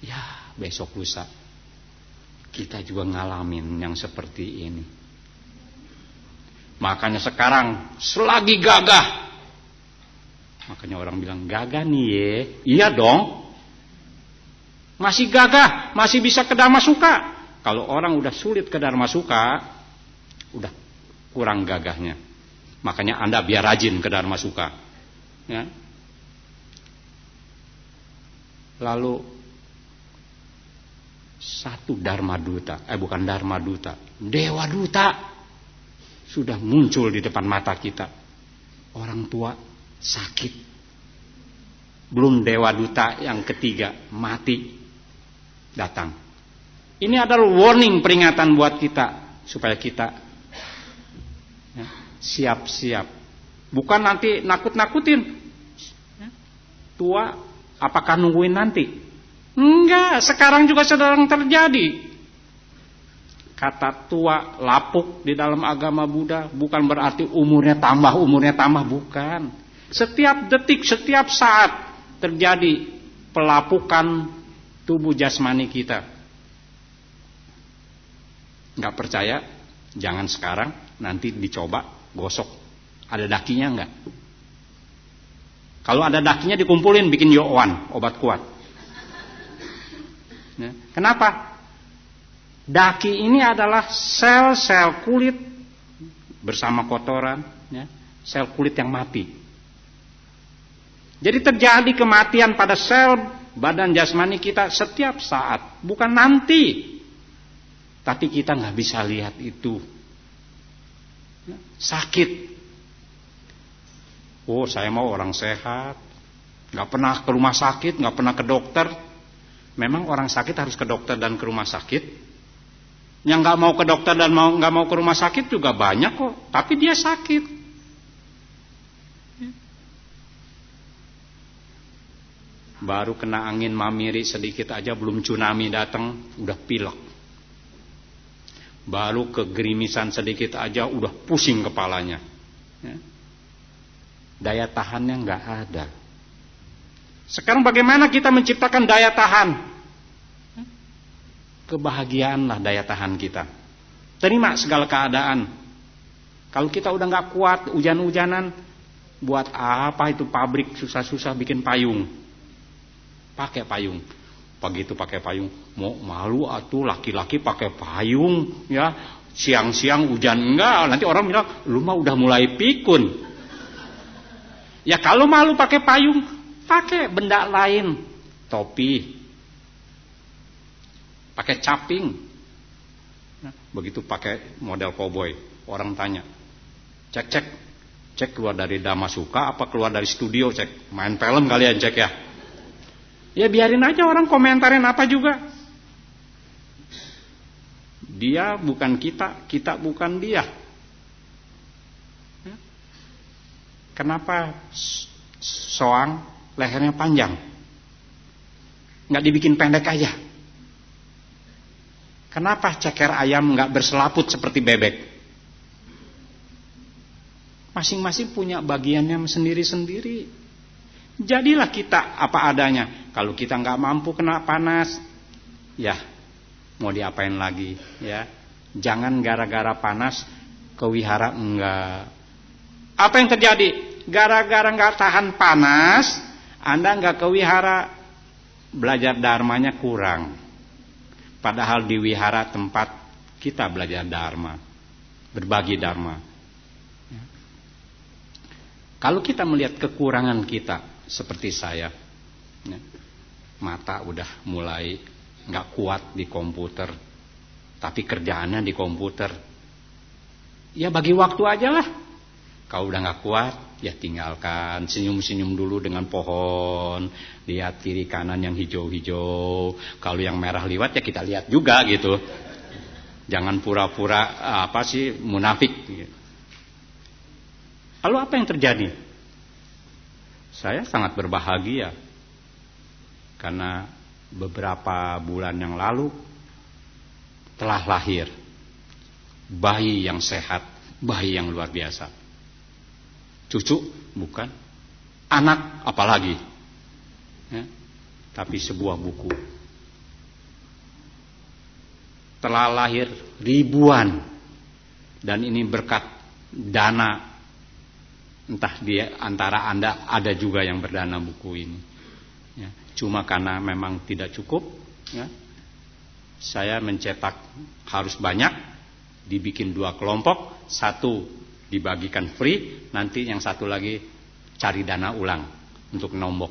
Ya besok lusa kita juga ngalamin yang seperti ini. Makanya sekarang selagi gagah, makanya orang bilang gagah nih ye. Iya dong, masih gagah, masih bisa ke Dharma Suka. Kalau orang udah sulit ke Dharma Suka, udah kurang gagahnya. Makanya Anda biar rajin ke Dharma Suka ya. Lalu satu Dharma Duta, bukan Dharma Duta, Dewa Duta sudah muncul di depan mata kita. Orang tua sakit. Belum Dewa Duta yang ketiga mati datang. Ini adalah warning, peringatan buat kita supaya kita siap-siap. Bukan nanti nakut-nakutin. Tua apakah nungguin nanti? Enggak, sekarang juga sedang terjadi. Kata tua lapuk di dalam agama Buddha bukan berarti umurnya tambah, bukan. Setiap detik, setiap saat terjadi pelapukan tubuh jasmani kita. Enggak percaya? Jangan sekarang, nanti dicoba gosok. Ada dakinya enggak? Kalau ada dakinya dikumpulin, bikin yowan, obat kuat. Ya. Kenapa? Daki ini adalah sel-sel kulit bersama kotoran, ya, sel kulit yang mati. Jadi terjadi kematian pada sel badan jasmani kita setiap saat, bukan nanti. Tapi kita nggak bisa lihat itu. Ya, sakit. Oh, saya mau orang sehat, nggak pernah ke rumah sakit, nggak pernah ke dokter. Memang orang sakit harus ke dokter dan ke rumah sakit. Yang nggak mau ke dokter dan nggak mau ke rumah sakit juga banyak kok, tapi dia sakit. Baru kena angin mamiri sedikit aja, belum tsunami datang, udah pilek. Baru kegerimisan sedikit aja, udah pusing kepalanya. Daya tahannya nggak ada. Sekarang bagaimana kita menciptakan daya tahan? Kebahagiaanlah daya tahan kita. Terima segala keadaan. Kalau kita udah gak kuat, hujan-hujanan, buat apa itu pabrik susah-susah bikin payung? Pakai payung. Pagi itu pakai payung. Mau malu atuh laki-laki pakai payung, ya. Siang-siang hujan enggak, nanti orang bilang, lu mah udah mulai pikun. Ya kalau malu pakai payung, pakai benda lain. Topi. pakai caping. Begitu pakai model koboi, orang tanya, cek keluar dari Damasuka apa keluar dari studio, cek main film kalian, cek ya. Ya biarin aja orang komentarin apa juga. Dia bukan kita, kita bukan dia. Kenapa soang lehernya panjang? Nggak dibikin pendek aja? Kenapa ceker ayam nggak berselaput seperti bebek? Masing-masing punya bagiannya sendiri-sendiri. Jadilah kita apa adanya. Kalau kita nggak mampu kena panas, ya mau diapain lagi, ya. Jangan gara-gara panas ke wihara enggak. Apa yang terjadi? Gara-gara nggak tahan panas, Anda nggak ke wihara, belajar dharmanya kurang. Padahal di wihara tempat kita belajar dharma, berbagi dharma. Kalau kita melihat kekurangan kita, seperti saya, mata udah mulai nggak kuat di komputer, tapi kerjaannya di komputer. Ya bagi waktu aja lah. Kalau udah nggak kuat, ya tinggalkan. Senyum-senyum dulu dengan pohon. Lihat kiri kanan yang hijau-hijau. Kalau yang merah liwat ya kita lihat juga gitu. Jangan pura-pura munafik. Lalu apa yang terjadi? Saya sangat berbahagia. Karena beberapa bulan yang lalu telah lahir bayi yang sehat, bayi yang luar biasa. Cucu bukan, anak apalagi, ya, tapi sebuah buku. Telah lahir ribuan, dan ini berkat dana. Entah di antara Anda ada juga yang berdana buku ini. Ya, cuma karena memang tidak cukup, ya, saya mencetak harus banyak, dibikin 2 kelompok, 1 dibagikan free, nanti yang 1 lagi cari dana ulang untuk nombok.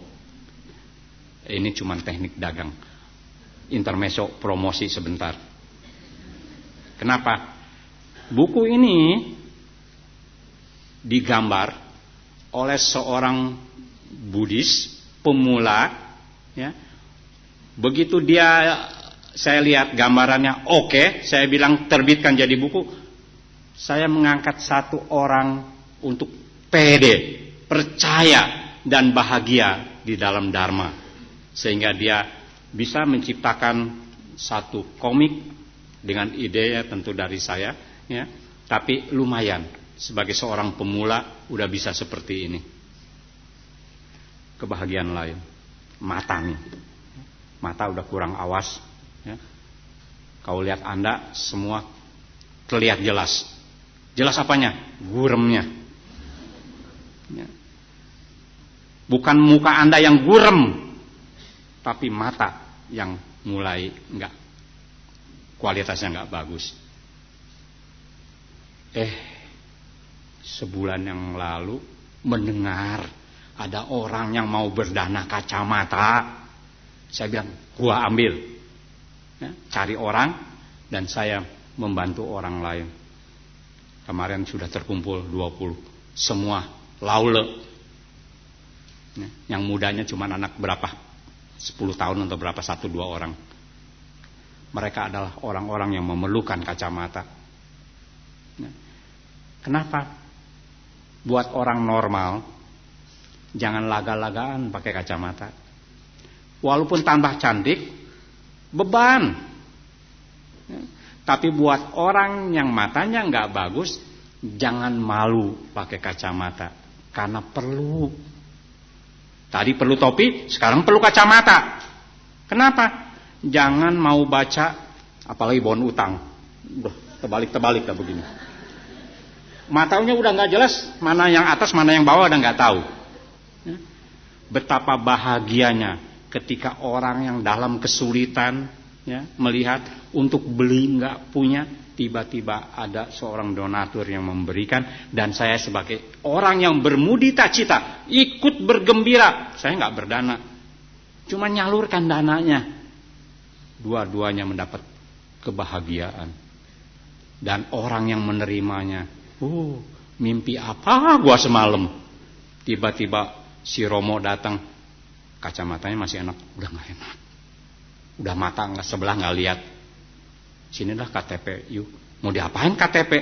Ini cuma teknik dagang. Intermezzo promosi sebentar. Kenapa? Buku ini digambar oleh seorang Buddhis pemula, ya. Begitu saya lihat gambarannya oke, saya bilang terbitkan jadi buku. Saya mengangkat 1 orang untuk pede, percaya dan bahagia di dalam dharma, sehingga dia bisa menciptakan 1 komik dengan ide tentu dari saya, ya. Tapi lumayan sebagai seorang pemula udah bisa seperti ini. Kebahagiaan lain, mata nih, mata udah kurang awas, ya. Kau lihat Anda semua terlihat jelas. Jelas apanya? Guremnya. Ya. Bukan muka Anda yang gurem, tapi mata yang mulai kualitasnya enggak bagus. Sebulan yang lalu mendengar ada orang yang mau berdana kacamata. Saya bilang, gua ambil. Ya, cari orang dan saya membantu orang lain. Kemarin sudah terkumpul 20. Semua laule. Yang mudanya cuma anak berapa? 10 tahun atau berapa? 1-2 orang. Mereka adalah orang-orang yang memerlukan kacamata. Kenapa? Buat orang normal, jangan laga-lagaan pakai kacamata. Walaupun tambah cantik, beban. Tapi buat orang yang matanya nggak bagus, jangan malu pakai kacamata, karena perlu. Tadi perlu topi, sekarang perlu kacamata. Kenapa? Jangan mau baca, apalagi bon utang, terbalik-terbalik lah begini. Matanya udah nggak jelas, mana yang atas, mana yang bawah udah nggak tahu. Betapa bahagianya ketika orang yang dalam kesulitan, ya, melihat untuk beli nggak punya, tiba-tiba ada seorang donatur yang memberikan, dan saya sebagai orang yang bermudita cita ikut bergembira. Saya nggak berdana, cuma nyalurkan dananya. dua-duanya mendapat kebahagiaan. Dan orang yang menerimanya, mimpi apa gua semalam? Tiba-tiba si Romo datang, kacamatanya masih enak, udah nggak enak, udah mata nggak sebelah nggak lihat. Sinilah KTP, yuk. Mau diapain KTP?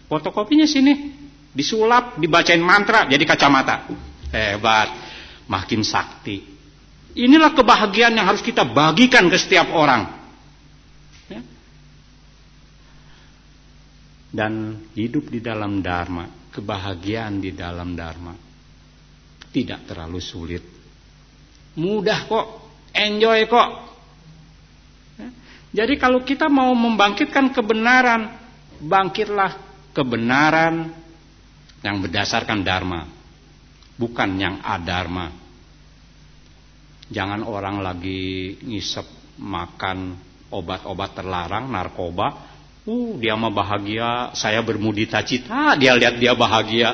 Fotokopinya sini, disulap, dibacain mantra, jadi kacamata. Hebat, makin sakti. Inilah kebahagiaan yang harus kita bagikan ke setiap orang. Ya. Dan hidup di dalam Dharma, kebahagiaan di dalam Dharma tidak terlalu sulit. Mudah kok, enjoy kok. Ya. Jadi kalau kita mau membangkitkan kebenaran, bangkitlah kebenaran yang berdasarkan Dharma, bukan yang adharma. Jangan orang lagi ngisep makan obat-obat terlarang, narkoba, dia mah bahagia, saya bermudita-cita, dia lihat dia bahagia.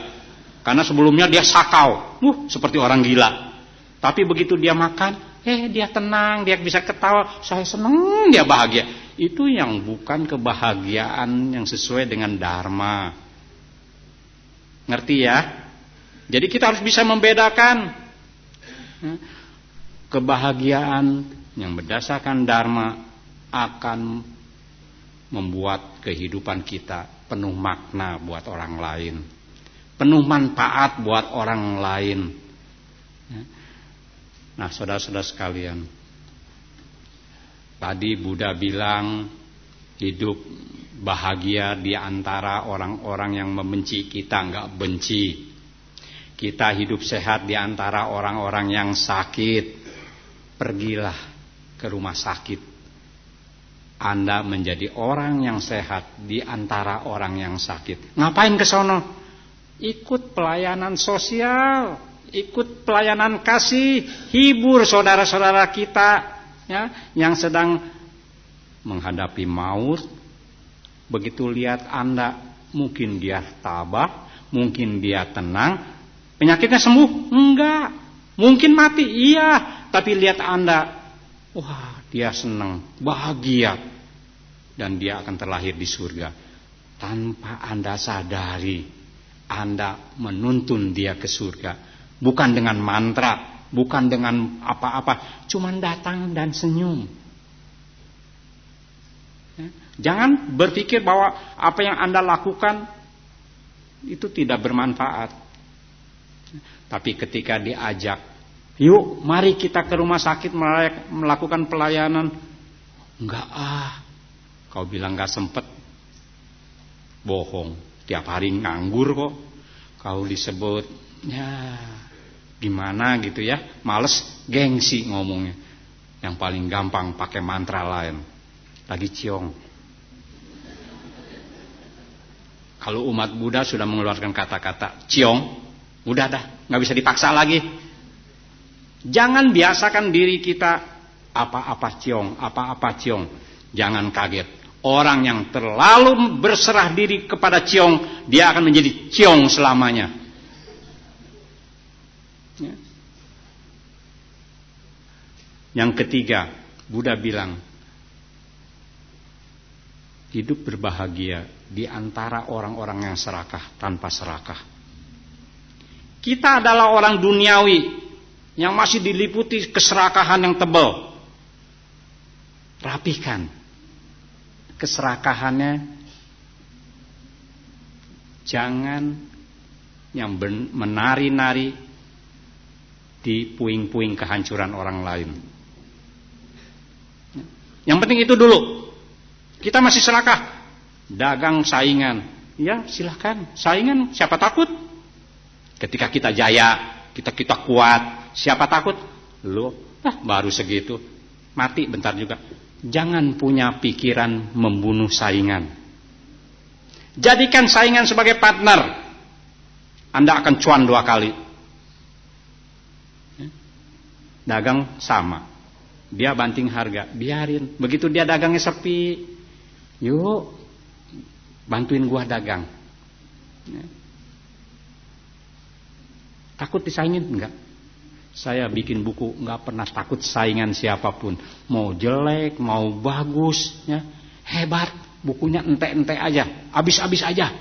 Karena sebelumnya dia sakau, seperti orang gila. Tapi begitu dia makan, dia tenang, dia bisa ketawa, saya senang, dia bahagia. Itu yang bukan kebahagiaan yang sesuai dengan Dharma. Ngerti ya? Jadi kita harus bisa membedakan kebahagiaan yang berdasarkan Dharma akan membuat kehidupan kita penuh makna buat orang lain, penuh manfaat buat orang lain. Nah, saudara-saudara sekalian, tadi Buddha bilang hidup bahagia di antara orang-orang yang membenci kita, enggak benci. Kita hidup sehat di antara orang-orang yang sakit. Pergilah ke rumah sakit. Anda menjadi orang yang sehat di antara orang yang sakit. Ngapain ke sono? Ikut pelayanan sosial, ikut pelayanan kasih, hibur saudara-saudara kita ya, yang sedang menghadapi maut. Begitu lihat Anda, mungkin dia tabah, mungkin dia tenang, penyakitnya sembuh? Enggak. Mungkin mati? Iya. Tapi lihat Anda, wah, dia senang, bahagia, dan dia akan terlahir di surga. Tanpa Anda sadari, Anda menuntun dia ke surga. Bukan dengan mantra, bukan dengan apa-apa, cuman datang dan senyum. Jangan berpikir bahwa apa yang Anda lakukan itu tidak bermanfaat. Tapi ketika diajak, yuk mari kita ke rumah sakit melakukan pelayanan. Enggak kau bilang enggak sempet. Bohong, tiap hari nganggur kok. Kau disebut ya gimana gitu ya, males, gengsi ngomongnya. Yang paling gampang pakai mantra lain. Lagi ciong. Kalau umat Buddha sudah mengeluarkan kata-kata ciong, udah dah, nggak bisa dipaksa lagi. Jangan biasakan diri kita apa-apa ciong, apa-apa ciong. Jangan kaget. Orang yang terlalu berserah diri kepada ciong, dia akan menjadi ciong selamanya. Ya. Yang ketiga, Buddha bilang, hidup berbahagia di antara orang-orang yang serakah tanpa serakah. Kita adalah orang duniawi yang masih diliputi keserakahan yang tebal. Rapihkan keserakahannya. Jangan yang menari-nari di puing-puing kehancuran orang lain. Yang penting itu dulu. Kita masih serakah, dagang saingan, ya silahkan saingan, siapa takut? Ketika kita jaya, kita kuat, siapa takut? Lo, baru segitu, mati bentar juga. Jangan punya pikiran membunuh saingan. Jadikan saingan sebagai partner, Anda akan cuan 2 kali. Dagang sama, dia banting harga, biarin. Begitu dia dagangnya sepi, yuk bantuin gua dagang. Takut disaingin? Enggak. Saya bikin buku nggak pernah takut saingan siapapun. Mau jelek, mau bagus, ya. Hebat. Bukunya ente-ente aja, habis-habis aja.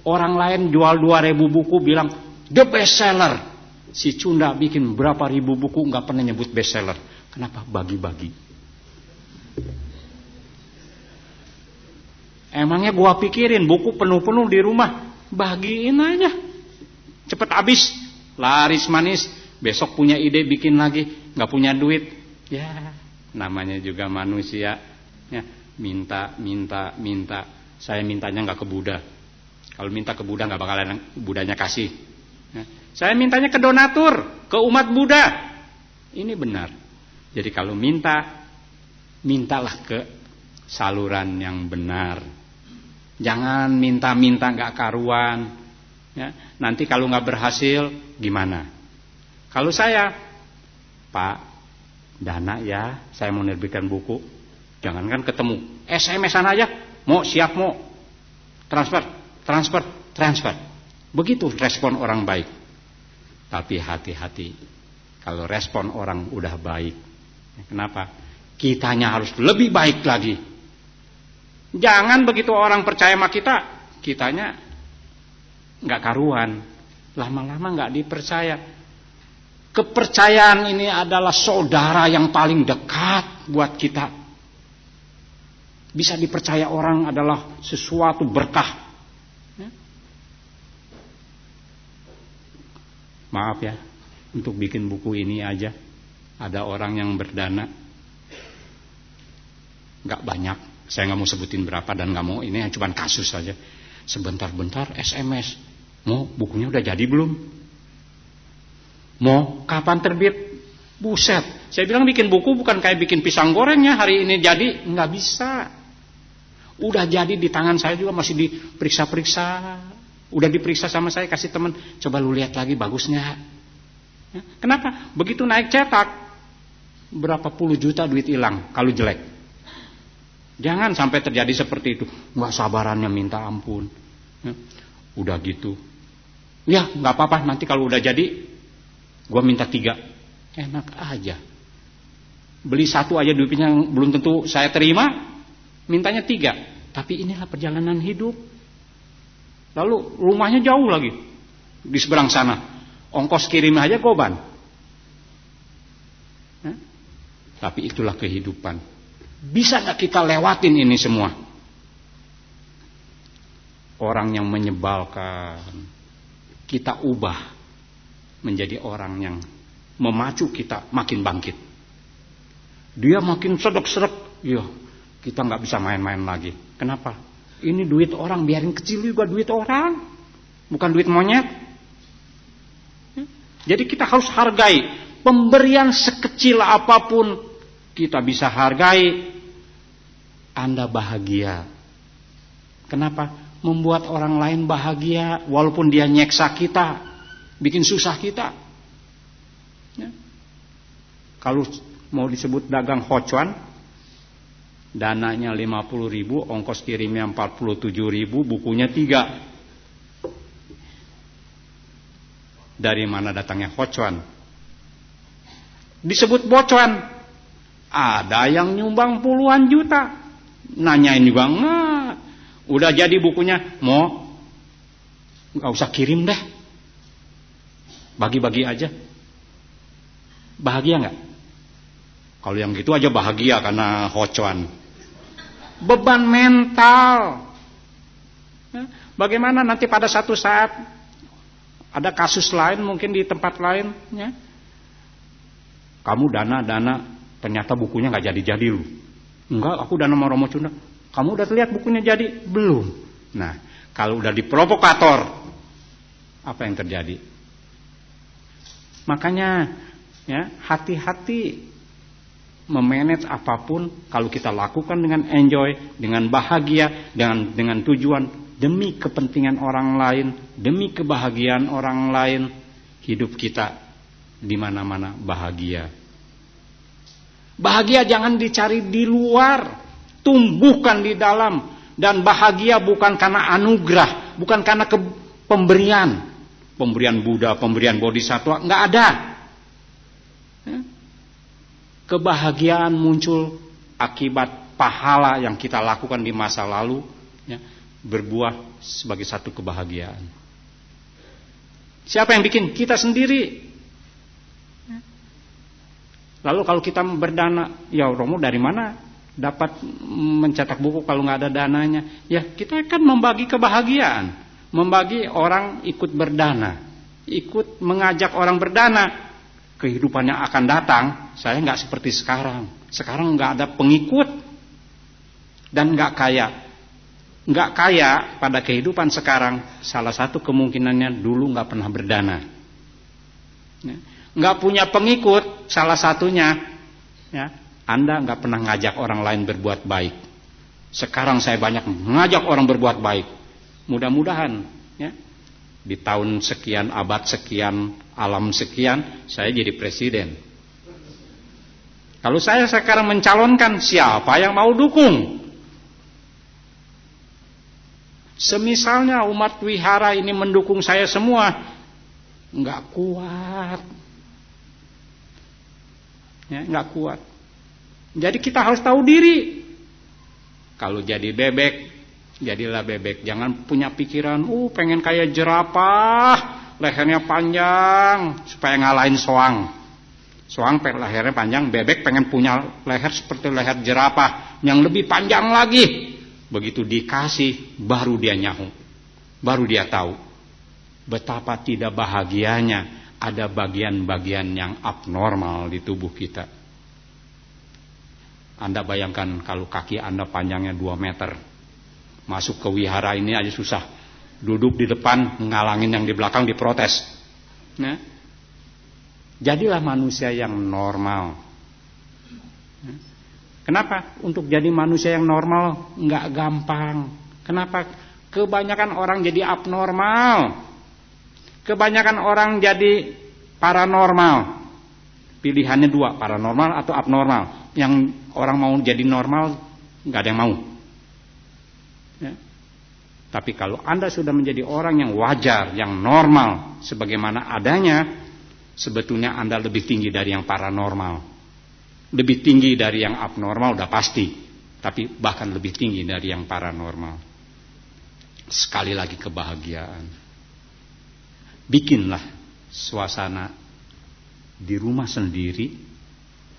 Orang lain jual 2.000 buku bilang the best seller. Si Cunda bikin berapa ribu buku nggak pernah nyebut best seller. Kenapa? Bagi-bagi. Emangnya gua pikirin buku penuh-penuh di rumah, bagiin aja. Cepet habis, laris manis. Besok punya ide bikin lagi, nggak punya duit. Ya, namanya juga manusia. Ya, minta. Saya mintanya nggak ke Buddha. Kalau minta ke Buddha nggak bakalan Budanya kasih. Ya, saya mintanya ke donatur, ke umat Buddha. Ini benar. Jadi kalau mintalah ke saluran yang benar. Jangan minta nggak karuan. Ya, nanti kalau nggak berhasil gimana? Kalau saya, Pak, dana ya, saya mau nerbitkan buku. Jangankan ketemu, SMS-an aja, mau siap mau transfer. Begitu respon orang baik. Tapi hati-hati, kalau respon orang udah baik, kenapa? Kitanya harus lebih baik lagi. Jangan begitu orang percaya sama kitanya nggak karuan, lama-lama nggak dipercaya. Kepercayaan ini adalah saudara yang paling dekat buat kita. Bisa dipercaya orang adalah sesuatu berkah. Maaf ya, untuk bikin buku ini aja ada orang yang berdana. Gak banyak, saya gak mau sebutin berapa dan gak mau, ini cuma kasus saja. Sebentar-bentar SMS, mau bukunya udah jadi belum? Mau kapan terbit? Buset, saya bilang bikin buku bukan kayak bikin pisang gorengnya, hari ini jadi, nggak bisa. Udah jadi di tangan saya juga masih diperiksa-periksa. Udah diperiksa sama saya, kasih teman, coba lu lihat lagi bagusnya. Ya, kenapa? Begitu naik cetak, berapa puluh juta duit hilang kalau jelek. Jangan sampai terjadi seperti itu. Nggak sabarannya minta ampun. Ya, udah gitu. Ya nggak apa-apa, nanti kalau udah jadi gua minta 3. Enak aja. Beli 1 aja duitnya belum tentu saya terima, mintanya 3. Tapi inilah perjalanan hidup. Lalu rumahnya jauh lagi di seberang sana, ongkos kirim aja goban. Tapi itulah kehidupan. Bisa gak kita lewatin ini semua? Orang yang menyebalkan kita ubah menjadi orang yang memacu kita makin bangkit. Dia makin sedek-sedek, ya kita nggak bisa main-main lagi. Kenapa? Ini duit orang, biarin kecil juga duit orang, bukan duit monyet. Jadi kita harus hargai pemberian sekecil apapun, kita bisa hargai. Anda bahagia. Kenapa? Membuat orang lain bahagia, walaupun dia nyeksa kita, bikin susah kita. Ya. Kalau mau disebut dagang hocuan, dananya 50.000, ongkos kirimnya 47.000, bukunya 3. Dari mana datangnya hocuan? Disebut bocuan. Ada yang nyumbang puluhan juta. Nanyain juga enggak. Udah jadi bukunya, mau enggak usah kirim deh. Bagi-bagi aja. Bahagia nggak? Kalau yang gitu aja bahagia karena hocuan. Beban mental. Bagaimana nanti pada satu saat ada kasus lain mungkin di tempat lain, ya? Kamu dana, ternyata bukunya nggak jadi lu. Enggak, aku dana sama Romo Cunda. Kamu udah lihat bukunya jadi? Belum. Nah, kalau udah diprovokator, apa yang terjadi? Makanya ya, hati-hati memanage apapun. Kalau kita lakukan dengan enjoy, dengan bahagia, dengan tujuan demi kepentingan orang lain, demi kebahagiaan orang lain, hidup kita di mana-mana bahagia. Bahagia jangan dicari di luar, tumbuhkan di dalam. Dan bahagia bukan karena anugerah, bukan karena pemberian Buddha, pemberian Bodhisattva, nggak ada. Kebahagiaan muncul akibat pahala yang kita lakukan di masa lalu, berbuah sebagai satu kebahagiaan. Siapa yang bikin? Kita sendiri. Lalu kalau kita berdana, ya Romo dari mana dapat mencetak buku kalau nggak ada dananya? Ya kita kan membagi kebahagiaan, membagi orang ikut berdana, ikut mengajak orang berdana. Kehidupannya akan datang, saya nggak seperti sekarang. Sekarang nggak ada pengikut dan nggak kaya. Nggak kaya pada kehidupan sekarang, salah satu kemungkinannya dulu nggak pernah berdana. Nggak punya pengikut, salah satunya, Anda nggak pernah ngajak orang lain berbuat baik. Sekarang saya banyak mengajak orang berbuat baik. Mudah-mudahan, di tahun sekian, abad sekian, alam sekian, saya jadi presiden. Kalau saya sekarang mencalonkan, siapa yang mau dukung? Semisalnya umat wihara ini mendukung saya semua, nggak kuat, nggak kuat. Jadi kita harus tahu diri. Kalau jadi bebek, jadilah bebek. Jangan punya pikiran, pengen kayak jerapah, lehernya panjang, supaya ngalahin soang. Soang lehernya panjang, bebek pengen punya leher seperti leher jerapah, yang lebih panjang lagi. Begitu dikasih, baru dia nyahu, baru dia tahu betapa tidak bahagianya ada bagian-bagian yang abnormal di tubuh kita. Anda bayangkan kalau kaki Anda panjangnya 2 meter, masuk ke wihara ini aja susah. Duduk di depan, ngalangin yang di belakang diprotes. Jadilah manusia yang normal. Kenapa? Untuk jadi manusia yang normal nggak gampang. Kenapa? Kebanyakan orang jadi abnormal. Kebanyakan orang jadi paranormal. Pilihannya 2, paranormal atau abnormal. Yang orang mau jadi normal, nggak ada yang mau. Tapi kalau Anda sudah menjadi orang yang wajar, yang normal, sebagaimana adanya, sebetulnya Anda lebih tinggi dari yang paranormal. Lebih tinggi dari yang abnormal udah pasti, tapi bahkan lebih tinggi dari yang paranormal. Sekali lagi kebahagiaan. Bikinlah suasana di rumah sendiri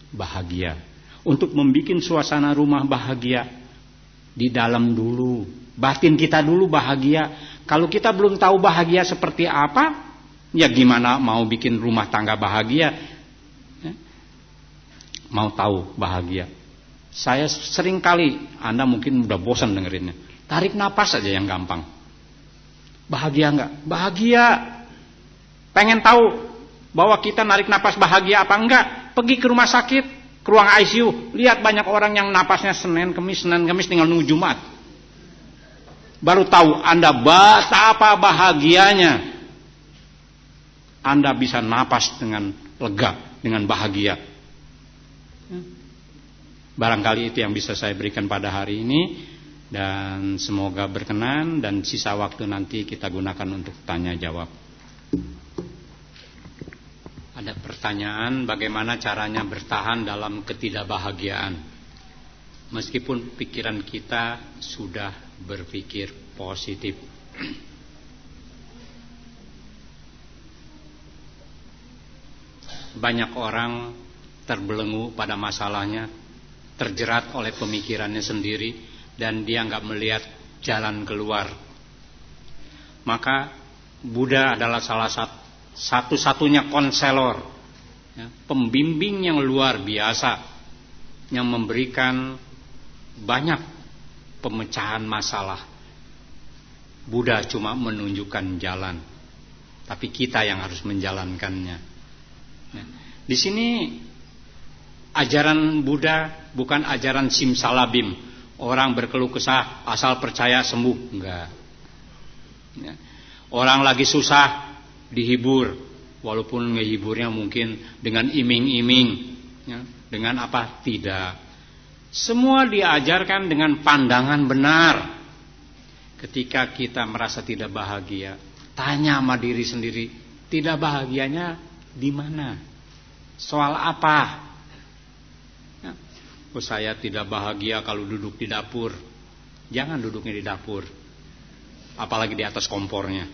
bahagia. Untuk membuat suasana rumah bahagia, di dalam dulu, batin kita dulu bahagia. Kalau kita belum tahu bahagia seperti apa, ya gimana mau bikin rumah tangga bahagia? Mau tahu bahagia? Saya sering kali, Anda mungkin udah bosan dengerinnya, tarik napas aja yang gampang. Bahagia enggak? Bahagia. Pengen tahu bahwa kita narik napas bahagia apa enggak? Pergi ke rumah sakit, ke ruang ICU, lihat banyak orang yang napasnya Senin Kemis tinggal nunggu Jumat. Baru tahu Anda betapa bahagianya. Anda bisa napas dengan lega, dengan bahagia. Barangkali itu yang bisa saya berikan pada hari ini, dan semoga berkenan, dan sisa waktu nanti kita gunakan untuk tanya jawab. Ada pertanyaan, bagaimana caranya bertahan dalam ketidakbahagiaan meskipun pikiran kita sudah berpikir positif? Banyak orang terbelenggu pada masalahnya, terjerat oleh pemikirannya sendiri, dan dia nggak melihat jalan keluar. Maka Buddha adalah salah satu-satunya konselor, pembimbing yang luar biasa, yang memberikan banyak pemecahan masalah. Buddha cuma menunjukkan jalan, tapi kita yang harus menjalankannya. Di sini ajaran Buddha bukan ajaran simsalabim, orang berkeluh kesah asal percaya sembuh, enggak. Orang lagi susah dihibur, walaupun ngehiburnya mungkin dengan iming-iming, dengan apa? Tidak. Semua diajarkan dengan pandangan benar. Ketika kita merasa tidak bahagia, tanya sama diri sendiri, tidak bahagianya di mana? Soal apa? Ya. Oh, saya tidak bahagia kalau duduk di dapur. Jangan duduknya di dapur. Apalagi di atas kompornya.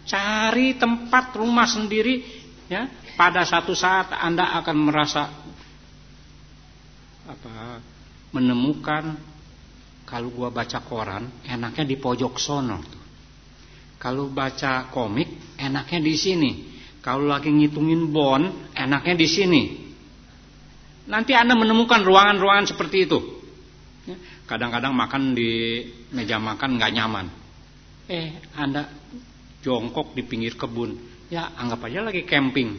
Cari tempat rumah sendiri, ya. Pada satu saat Anda akan merasa menemukan, kalau gua baca koran enaknya di pojok sono tuh. Kalau baca komik enaknya di sini. Kalau lagi ngitungin bon enaknya di sini. Nanti Anda menemukan ruangan-ruangan seperti itu. Kadang-kadang makan di meja makan nggak nyaman. Anda jongkok di pinggir kebun. Ya anggap aja lagi camping.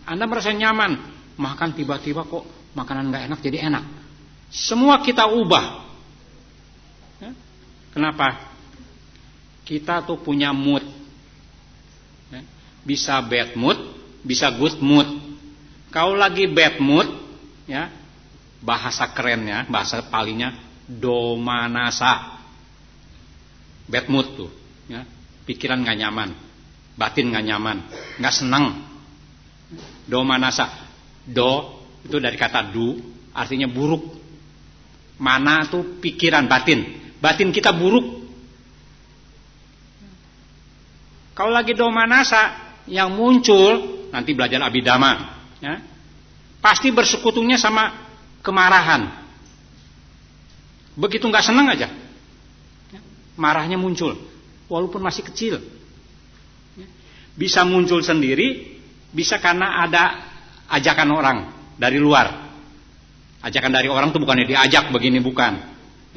Anda merasa nyaman. Makan tiba-tiba kok makanan nggak enak jadi enak. Semua kita ubah. Ya. Kenapa? Kita tuh punya mood. Ya. Bisa bad mood, bisa good mood. Kalau lagi bad mood, ya, bahasa kerennya, bahasa palingnya domanasa. Bad mood tuh, ya. Pikiran nggak nyaman, batin nggak nyaman, nggak senang. Domanasa. Do itu dari kata du, artinya buruk. Mana tuh pikiran, batin. Batin kita buruk. Kalau lagi domanasa yang muncul, nanti belajar abidama, ya, pasti bersekutunya sama kemarahan. Begitu nggak senang aja, ya, marahnya muncul, walaupun masih kecil. Ya, bisa muncul sendiri, bisa karena ada ajakan orang dari luar. Ajakan dari orang tuh bukannya diajak begini, bukan.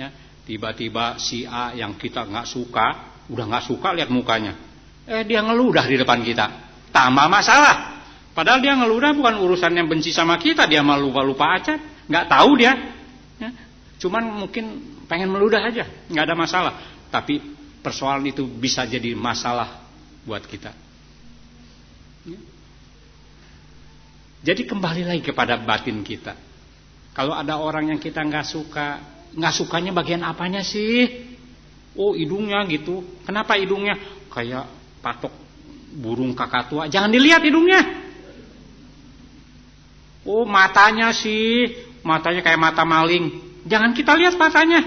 Ya, tiba-tiba si A yang kita nggak suka, udah nggak suka lihat mukanya. Dia ngeludah di depan kita. Tambah masalah. Padahal dia ngeludah bukan urusan yang benci sama kita. Dia malah lupa-lupa aja. Nggak tahu dia. Ya. Cuman mungkin pengen meludah aja. Nggak ada masalah. Tapi persoalan itu bisa jadi masalah buat kita. Ya. Jadi kembali lagi kepada batin kita. Kalau ada orang yang kita nggak suka, nggak sukanya bagian apanya sih? Oh, hidungnya gitu. Kenapa hidungnya? Kayak patok burung kakatua. Jangan dilihat hidungnya. Oh, matanya sih. Matanya kayak mata maling. Jangan kita lihat matanya.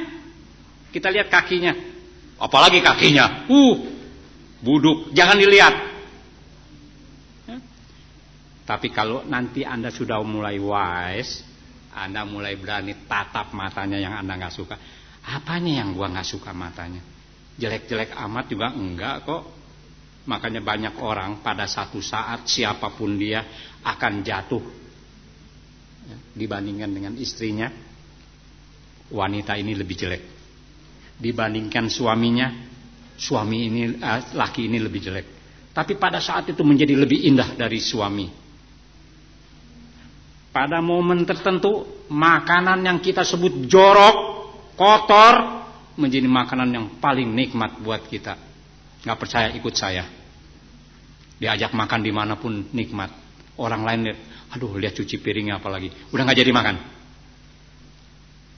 Kita lihat kakinya. Apalagi kakinya. Buduk. Jangan dilihat. Ya. Tapi kalau nanti Anda sudah mulai wise, Anda mulai berani tatap matanya yang Anda gak suka. Apanya yang gua gak suka matanya? Jelek-jelek amat juga enggak kok. Makanya banyak orang pada satu saat siapapun dia akan jatuh, ya, dibandingkan dengan istrinya. Wanita ini lebih jelek dibandingkan suaminya. Suami ini, laki ini lebih jelek. Tapi pada saat itu menjadi lebih indah dari suami. Pada momen tertentu makanan yang kita sebut jorok, kotor, menjadi makanan yang paling nikmat buat kita. Nggak percaya, ikut saya. Diajak makan dimanapun nikmat. Orang lain lihat, aduh lihat cuci piringnya apalagi. Udah nggak jadi makan.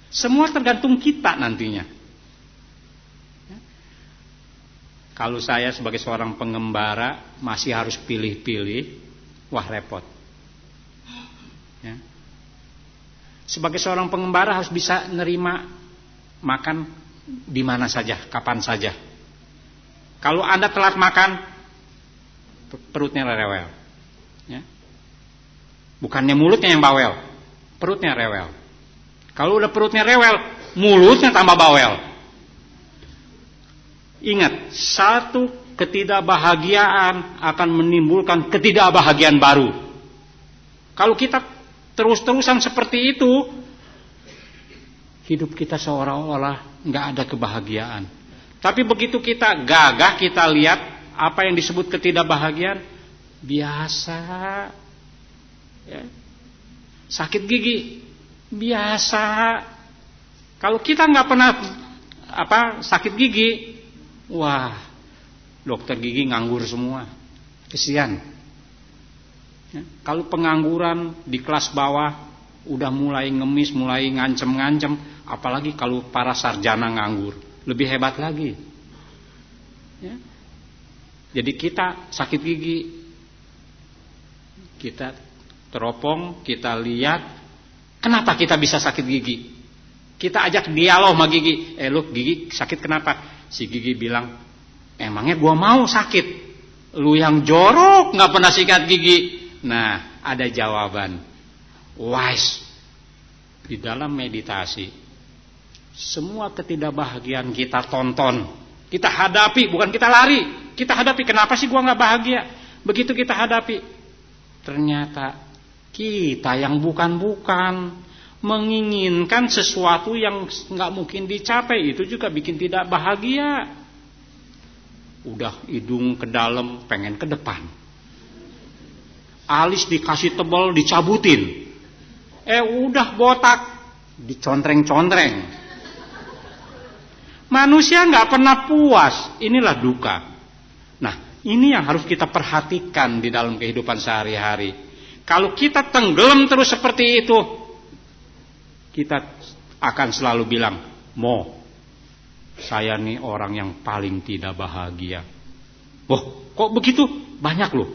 Semua tergantung kita nantinya. Ya. Kalau saya sebagai seorang pengembara masih harus pilih-pilih, wah repot. Ya. Sebagai seorang pengembara harus bisa nerima makan di mana saja, kapan saja. Kalau Anda telat makan, perutnya rewel. Ya. Bukannya mulutnya yang bawel, perutnya rewel. Kalau udah perutnya rewel, mulutnya tambah bawel. Ingat, satu ketidakbahagiaan akan menimbulkan ketidakbahagiaan baru. Kalau kita terus-terusan seperti itu, hidup kita seolah-olah nggak ada kebahagiaan. Tapi begitu kita gagah, kita lihat apa yang disebut ketidakbahagiaan, biasa. Ya. Sakit gigi, biasa. Kalau kita nggak pernah sakit gigi, wah, dokter gigi nganggur semua, kesian. Ya. Kalau pengangguran di kelas bawah udah mulai ngemis, mulai ngancem-ngancem, apalagi kalau para sarjana nganggur. Lebih hebat lagi. Ya. Jadi kita sakit gigi, Kita teropong, kita lihat, kenapa kita bisa sakit gigi? Kita ajak dialog sama gigi. Lu gigi sakit kenapa? Si gigi bilang, emangnya gua mau sakit? Lu yang jorok gak pernah sikat gigi. Nah, ada jawaban. Wise. Di dalam meditasi, semua ketidakbahagiaan kita tonton, kita hadapi, bukan kita lari. Kita hadapi, kenapa sih gua gak bahagia? Begitu kita hadapi, ternyata kita yang bukan-bukan menginginkan sesuatu yang gak mungkin dicapai. Itu juga bikin tidak bahagia. Udah hidung ke dalam, pengen ke depan. Alis dikasih tebal, dicabutin. Udah botak, dicontreng-contreng. Manusia gak pernah puas. Inilah duka. Nah, ini yang harus kita perhatikan di dalam kehidupan sehari-hari. Kalau kita tenggelam terus seperti itu, kita akan selalu bilang, saya nih orang yang paling tidak bahagia. Kok begitu? Banyak loh.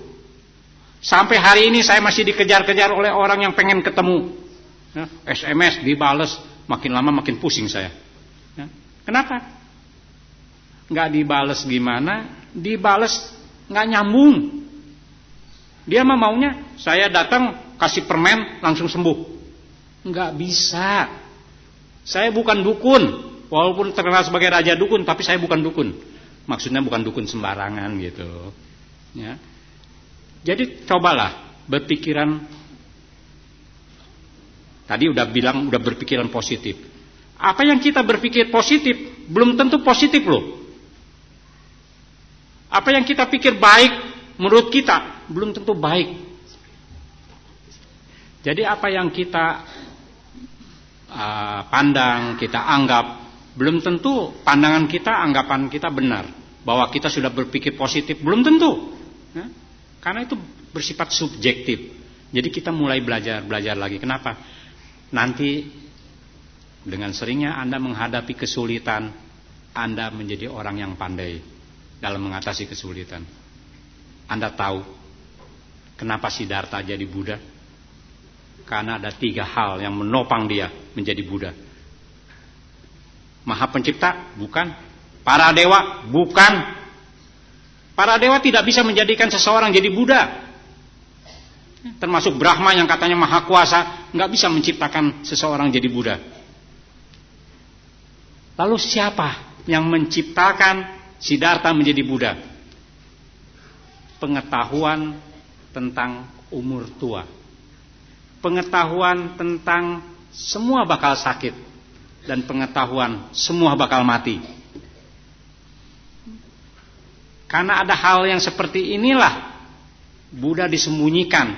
Sampai hari ini saya masih dikejar-kejar oleh orang yang pengen ketemu. SMS dibales, makin lama makin pusing saya. Kenapa? Nggak dibales gimana? Dibales nggak nyambung. Dia mah maunya saya datang kasih permen langsung sembuh. Nggak bisa. Saya bukan dukun. Walaupun terkenal sebagai raja dukun, tapi saya bukan dukun. Maksudnya bukan dukun sembarangan gitu. Ya. Jadi cobalah berpikiran. Tadi udah bilang udah berpikiran positif. Apa yang kita berpikir positif belum tentu positif loh. Apa yang kita pikir baik menurut kita belum tentu baik. Jadi apa yang kita pandang, kita anggap, belum tentu pandangan kita, anggapan kita benar. Bahwa kita sudah berpikir positif, belum tentu. Ya? Karena itu bersifat subjektif. Jadi kita mulai belajar lagi. Kenapa? Nanti dengan seringnya Anda menghadapi kesulitan, Anda menjadi orang yang pandai dalam mengatasi kesulitan. Anda tahu kenapa Siddhartha jadi Buddha? Karena ada 3 hal yang menopang dia menjadi Buddha. Maha Pencipta? Bukan. Para dewa? Bukan. Para dewa tidak bisa menjadikan seseorang jadi Buddha. Termasuk Brahma yang katanya maha kuasa, nggak bisa menciptakan seseorang jadi Buddha. Lalu siapa yang menciptakan Siddhartha menjadi Buddha? Pengetahuan tentang umur tua. Pengetahuan tentang semua bakal sakit. Dan pengetahuan semua bakal mati. Karena ada hal yang seperti inilah Buddha disembunyikan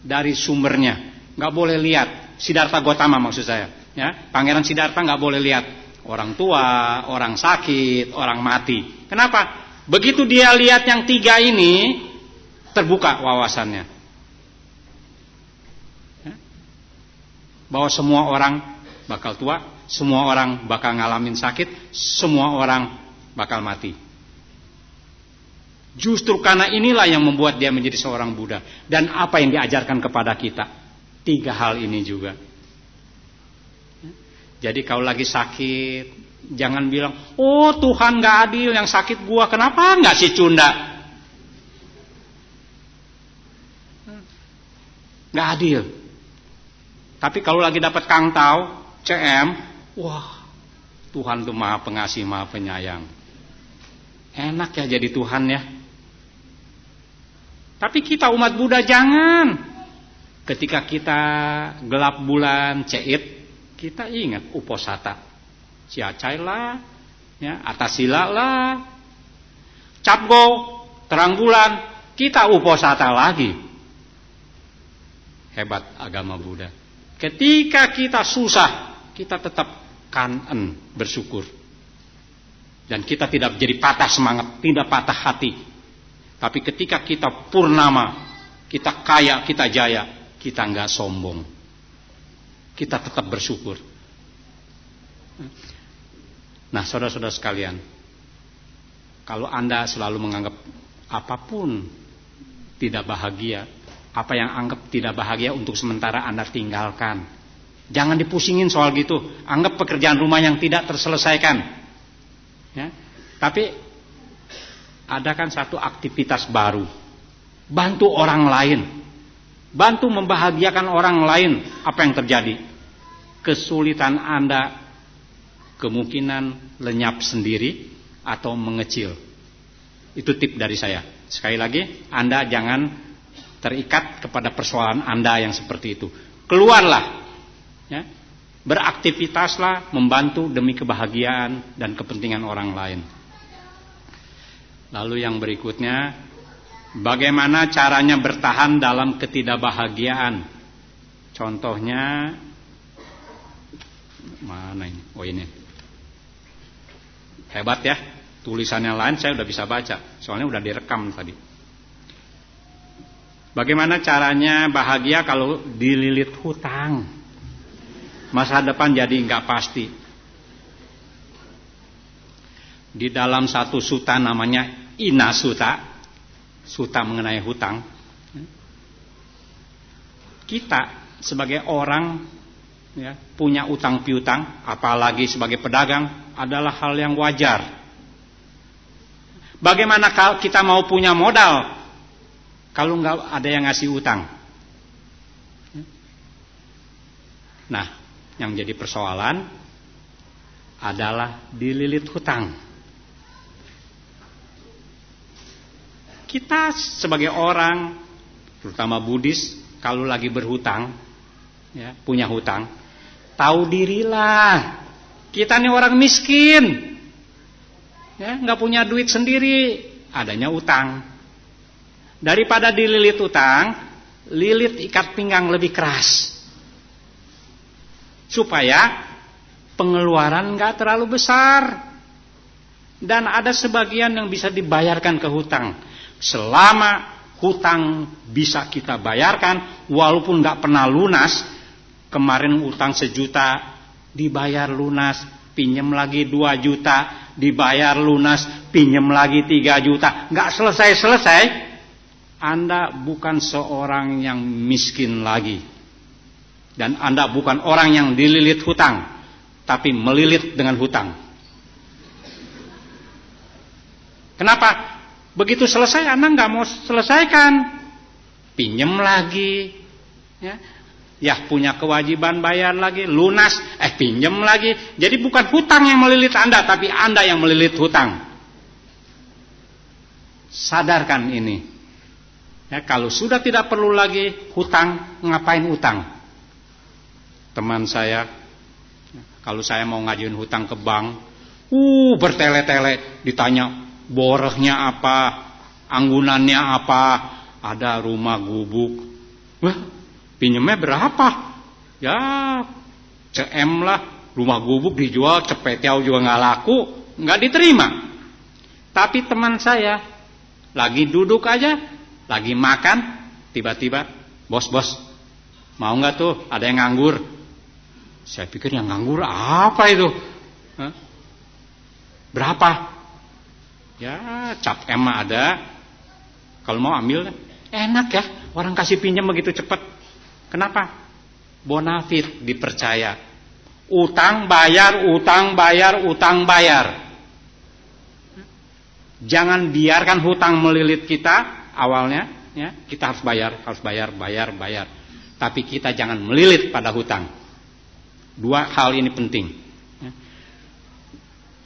dari sumbernya. Nggak boleh lihat. Siddhartha Gautama maksud saya. Ya, Pangeran Siddhartha nggak boleh lihat orang tua, orang sakit, orang mati. Kenapa? Begitu dia lihat yang 3 ini, terbuka wawasannya. Ya? Bahwa semua orang bakal tua, semua orang bakal ngalamin sakit, semua orang bakal mati. Justru karena inilah yang membuat dia menjadi seorang Buddha. Dan apa yang diajarkan kepada kita? 3 hal ini juga. Jadi kalau lagi sakit, jangan bilang, Tuhan gak adil, yang sakit gua, kenapa gak si Cunda? Gak adil. Tapi kalau lagi dapat Kang Tao, CM, wah, Tuhan tuh maha pengasih, maha penyayang. Enak ya jadi Tuhan ya. Tapi kita umat Buddha jangan. Ketika kita gelap bulan ceit, kita ingat uposata. Ciacai lah, ya, atasila lah. Capgo, terang bulan, kita uposata lagi. Hebat agama Buddha. Ketika kita susah, kita tetap kanen, bersyukur. Dan kita tidak menjadi patah semangat, tidak patah hati. Tapi ketika kita purnama, kita kaya, kita jaya, kita enggak sombong. Kita tetap bersyukur. Nah, saudara-saudara sekalian, kalau Anda selalu menganggap apapun tidak bahagia, Apa yang anggap tidak bahagia untuk sementara Anda tinggalkan. Jangan dipusingin soal gitu. Anggap pekerjaan rumah yang tidak terselesaikan. Ya. Tapi adakan satu aktivitas baru. Bantu orang lain. Bantu membahagiakan orang lain. Apa yang terjadi? Kesulitan Anda kemungkinan lenyap sendiri atau mengecil. Itu tip dari saya. Sekali lagi, Anda jangan terikat kepada persoalan Anda yang seperti itu. Keluarlah. Ya, beraktivitaslah membantu demi kebahagiaan dan kepentingan orang lain. Lalu yang berikutnya, bagaimana caranya bertahan dalam ketidakbahagiaan? Contohnya, mana ini? Oh ini, hebat ya, tulisannya lain saya udah bisa baca, soalnya udah direkam tadi. Bagaimana caranya bahagia kalau dililit hutang? Masa depan jadi nggak pasti. Di dalam satu suta namanya Ina Suta, suta mengenai hutang. Kita sebagai orang ya, punya utang piutang, apalagi sebagai pedagang adalah hal yang wajar. Bagaimana kalau kita mau punya modal kalau nggak ada yang ngasih utang? Nah, yang menjadi persoalan adalah dililit hutang. Kita sebagai orang, terutama Buddhis, kalau lagi berhutang, ya, punya hutang, tahu dirilah. Kita ini orang miskin, ya, nggak punya duit sendiri, adanya utang. Daripada dililit hutang, lilit ikat pinggang lebih keras. Supaya pengeluaran nggak terlalu besar. Dan ada sebagian yang bisa dibayarkan ke hutang. Selama hutang bisa kita bayarkan, walaupun nggak pernah lunas. Kemarin utang 1 juta, dibayar lunas. Pinjem lagi 2 juta, dibayar lunas. Pinjem lagi 3 juta. Nggak selesai-selesai. Anda bukan seorang yang miskin lagi. Dan Anda bukan orang yang dililit hutang, tapi melilit dengan hutang. Kenapa? Begitu selesai Anda nggak mau selesaikan, pinjem lagi, ya punya kewajiban bayar lagi, lunas, pinjem lagi. Jadi bukan hutang yang melilit Anda, tapi Anda yang melilit hutang. Sadarkan ini. Ya, kalau sudah tidak perlu lagi hutang, ngapain utang? Teman saya, kalau saya mau ngajuin hutang ke bank, bertele-tele, ditanya borehnya apa, anggunannya apa, ada rumah gubuk. Wah, pinjemnya berapa? Ya, CM lah, rumah gubuk dijual, cepetiau juga nggak laku, nggak diterima. Tapi teman saya lagi duduk aja, lagi makan, tiba-tiba, bos, mau nggak tuh? Ada yang nganggur. Saya pikir yang nganggur apa itu? Berapa? Ya, cap M ada. Kalau mau ambil, enak ya. Orang kasih pinjam begitu cepat. Kenapa? Bonafit, dipercaya. Utang bayar, utang bayar, utang bayar. Jangan biarkan hutang melilit kita awalnya. Ya, kita harus bayar. Tapi kita jangan melilit pada hutang. 2 hal ini penting.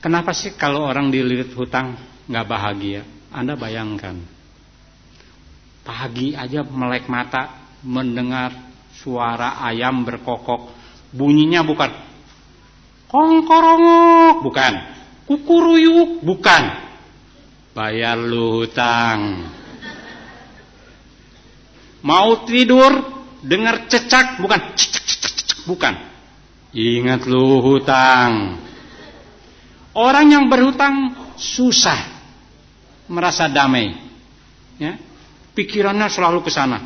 Kenapa sih kalau orang dililit hutang nggak bahagia? Anda bayangkan, pagi aja melek mata mendengar suara ayam berkokok, bunyinya bukan kongkorongok, bukan kukuruyuk, bukan bayar lu hutang. Mau tidur dengar cecak, bukan. Ingat lu hutang. Orang yang berhutang susah merasa damai, ya. Pikirannya selalu ke sana.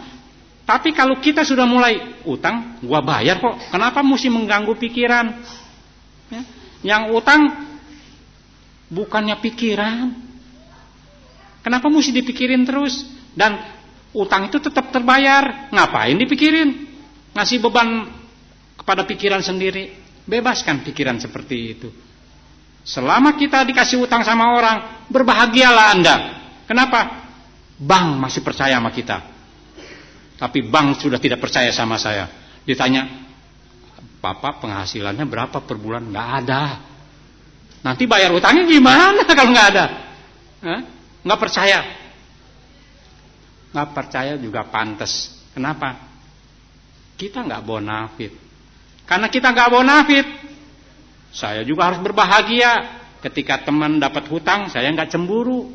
Tapi kalau kita sudah mulai utang, gua bayar kok. Kenapa mesti mengganggu pikiran? Ya. Yang utang bukannya pikiran. Kenapa mesti dipikirin terus? Dan Utang itu tetap terbayar. Ngapain dipikirin? Ngasih beban kepada pikiran sendiri. Bebaskan pikiran seperti itu. Selama kita dikasih utang sama orang, berbahagialah Anda. Kenapa? Bank masih percaya sama kita. Tapi bank sudah tidak percaya sama saya. Ditanya, Bapak penghasilannya berapa per bulan? Nggak ada. Nanti bayar utangnya gimana kalau nggak ada? Nggak percaya. Nggak percaya juga pantas. Kenapa? Kita nggak bonafit. Karena kita nggak bonafit, saya juga harus berbahagia. Ketika teman dapat hutang, saya nggak cemburu.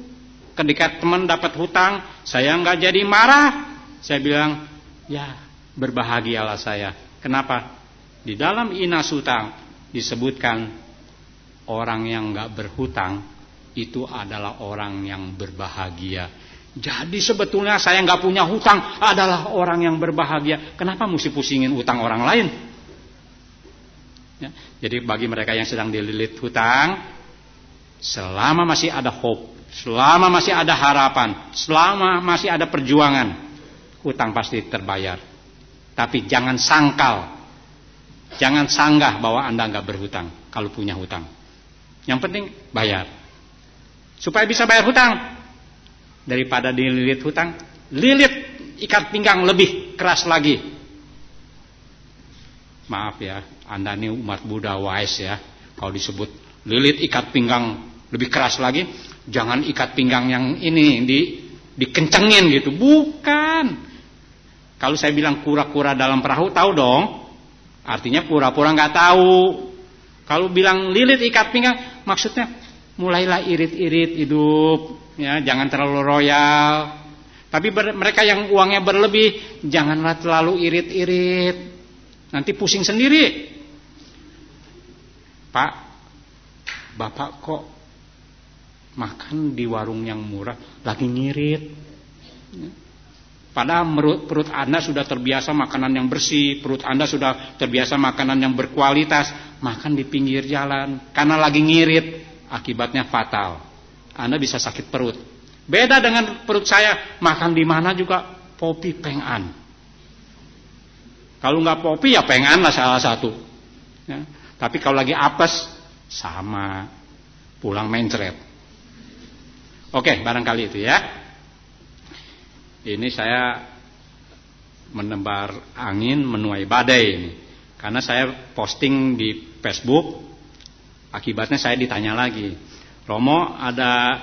Ketika teman dapat hutang, saya nggak jadi marah. Saya bilang, ya berbahagialah saya. Kenapa? Di dalam Inas Hutang disebutkan orang yang nggak berhutang itu adalah orang yang berbahagia. Jadi sebetulnya saya nggak punya hutang adalah orang yang berbahagia. Kenapa mesti pusingin hutang orang lain? Ya, jadi bagi mereka yang sedang dililit hutang, selama masih ada hope, selama masih ada harapan, selama masih ada perjuangan, hutang pasti terbayar. Tapi jangan sangkal, jangan sanggah bahwa Anda nggak berhutang kalau punya hutang. Yang penting bayar. Supaya bisa bayar hutang, daripada dililit hutang, lilit ikat pinggang lebih keras lagi. Maaf ya, Anda ini umat Buddha wise ya. Kalau disebut lilit ikat pinggang lebih keras lagi, jangan ikat pinggang yang ini dikencengin gitu. Bukan. Kalau saya bilang kura-kura dalam perahu, tahu dong? Artinya pura-pura nggak tahu. Kalau bilang lilit ikat pinggang, maksudnya mulailah irit-irit hidup. Ya, jangan terlalu royal. Tapi mereka yang uangnya berlebih, janganlah terlalu irit-irit. Nanti pusing sendiri. Pak, Bapak kok makan di warung yang murah lagi ngirit? Padahal perut Anda sudah terbiasa makanan yang bersih, perut Anda sudah terbiasa makanan yang berkualitas, makan di pinggir jalan. Karena lagi ngirit, akibatnya fatal. Anda bisa sakit perut. Beda dengan perut saya, makan di mana juga popi pengan. Kalau nggak popi ya pengan lah salah satu. Ya. Tapi kalau lagi apes, sama pulang mencret. Oke, barangkali itu ya. Ini saya menebar angin menuai badai ini. Karena saya posting di Facebook, akibatnya saya ditanya lagi. Romo, ada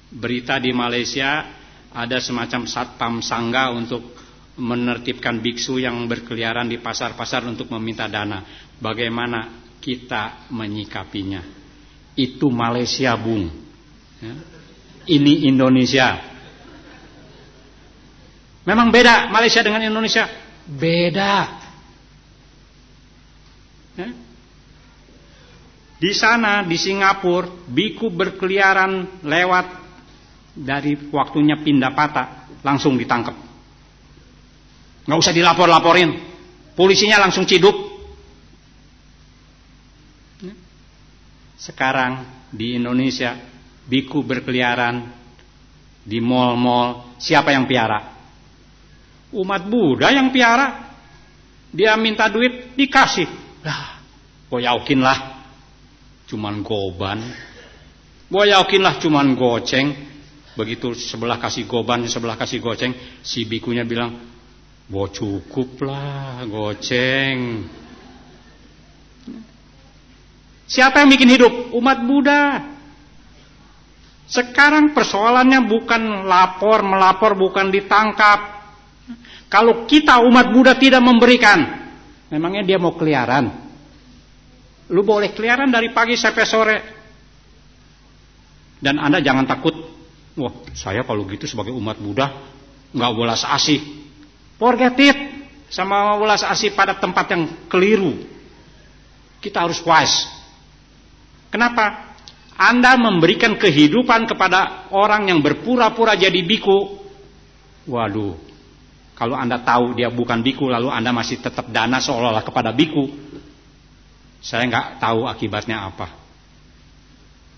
berita di Malaysia, ada semacam satpam sangga untuk menertibkan biksu yang berkeliaran di pasar-pasar untuk meminta dana. Bagaimana kita menyikapinya? Itu Malaysia, Bung. Ya. Ini Indonesia. Memang beda Malaysia dengan Indonesia. Beda. Ya. Di sana, di Singapura, biku berkeliaran lewat dari waktunya pindah patah, langsung ditangkap. Nggak usah dilapor-laporin. Polisinya langsung ciduk. Sekarang di Indonesia, biku berkeliaran di mal-mal, siapa yang piara? Umat Buddha yang piara. Dia minta duit, dikasih. Lah, goyaukin lah. Cuman goban. Goyaukin lah cuman goceng. Begitu sebelah kasih goban, sebelah kasih goceng, si bikunya bilang, "Bo cukup lah goceng." Siapa yang bikin hidup? Umat Buddha. Sekarang persoalannya bukan melapor bukan ditangkap. Kalau kita umat Buddha tidak memberikan, memangnya dia mau keliaran? Lu boleh keliaran dari pagi sampai sore. Dan Anda jangan takut, wah saya kalau gitu sebagai umat Buddha nggak welas asih. Forget it. Sama welas asih pada tempat yang keliru. Kita harus wise. Kenapa? Anda memberikan kehidupan kepada orang yang berpura-pura jadi biku. Waduh, kalau Anda tahu dia bukan biku, lalu Anda masih tetap dana seolah-olah kepada biku, saya nggak tahu akibatnya apa.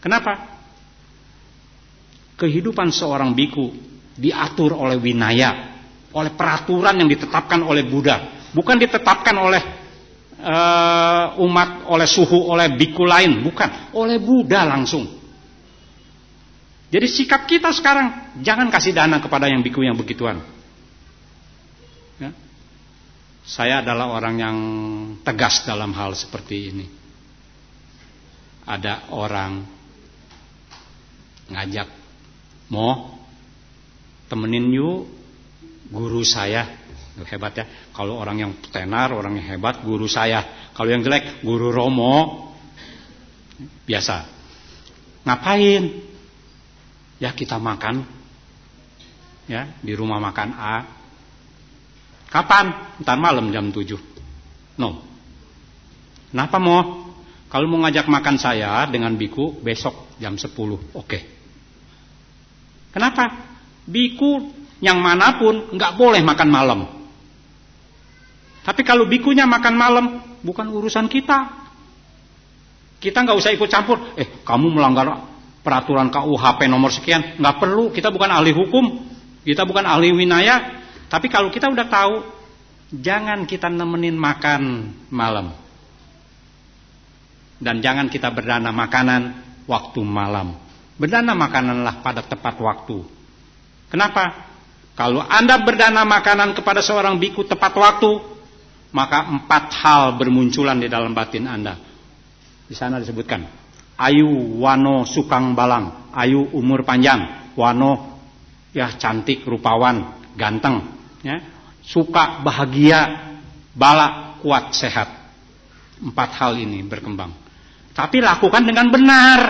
Kenapa? Kehidupan seorang biku diatur oleh winaya, oleh peraturan yang ditetapkan oleh Buddha, bukan ditetapkan oleh umat, oleh suhu, oleh biku lain, bukan, oleh Buddha langsung. Jadi sikap kita sekarang, jangan kasih dana kepada yang biku yang begituan. Ya. Saya adalah orang yang tegas dalam hal seperti ini. Ada orang ngajak, mau temenin yuk guru saya. Hebat ya, kalau orang yang tenar, orang yang hebat, guru saya. Kalau yang jelek, guru Romo. Biasa. Ngapain? Ya kita makan, ya di rumah makan A. Kapan? Ntar malam jam 7. No. Kenapa mau? Kalau mau ngajak makan saya dengan biku besok jam 10. Oke. Kenapa? Biku yang manapun nggak boleh makan malam. Tapi kalau bikunya makan malam, bukan urusan kita. Kita nggak usah ikut campur. Kamu melanggar peraturan KUHP nomor sekian, nggak perlu. Kita bukan ahli hukum, kita bukan ahli winaya. Tapi kalau kita udah tahu, jangan kita nemenin makan malam, dan jangan kita berdana makanan waktu malam. Berdana makananlah pada tepat waktu. Kenapa? Kalau Anda berdana makanan kepada seorang biku tepat waktu, maka 4 hal bermunculan di dalam batin Anda. Di sana disebutkan, ayu wano sukang balang, ayu umur panjang, wano ya cantik, rupawan, ganteng, ya, suka, bahagia, bala, kuat, sehat. 4 hal ini berkembang. Tapi lakukan dengan benar.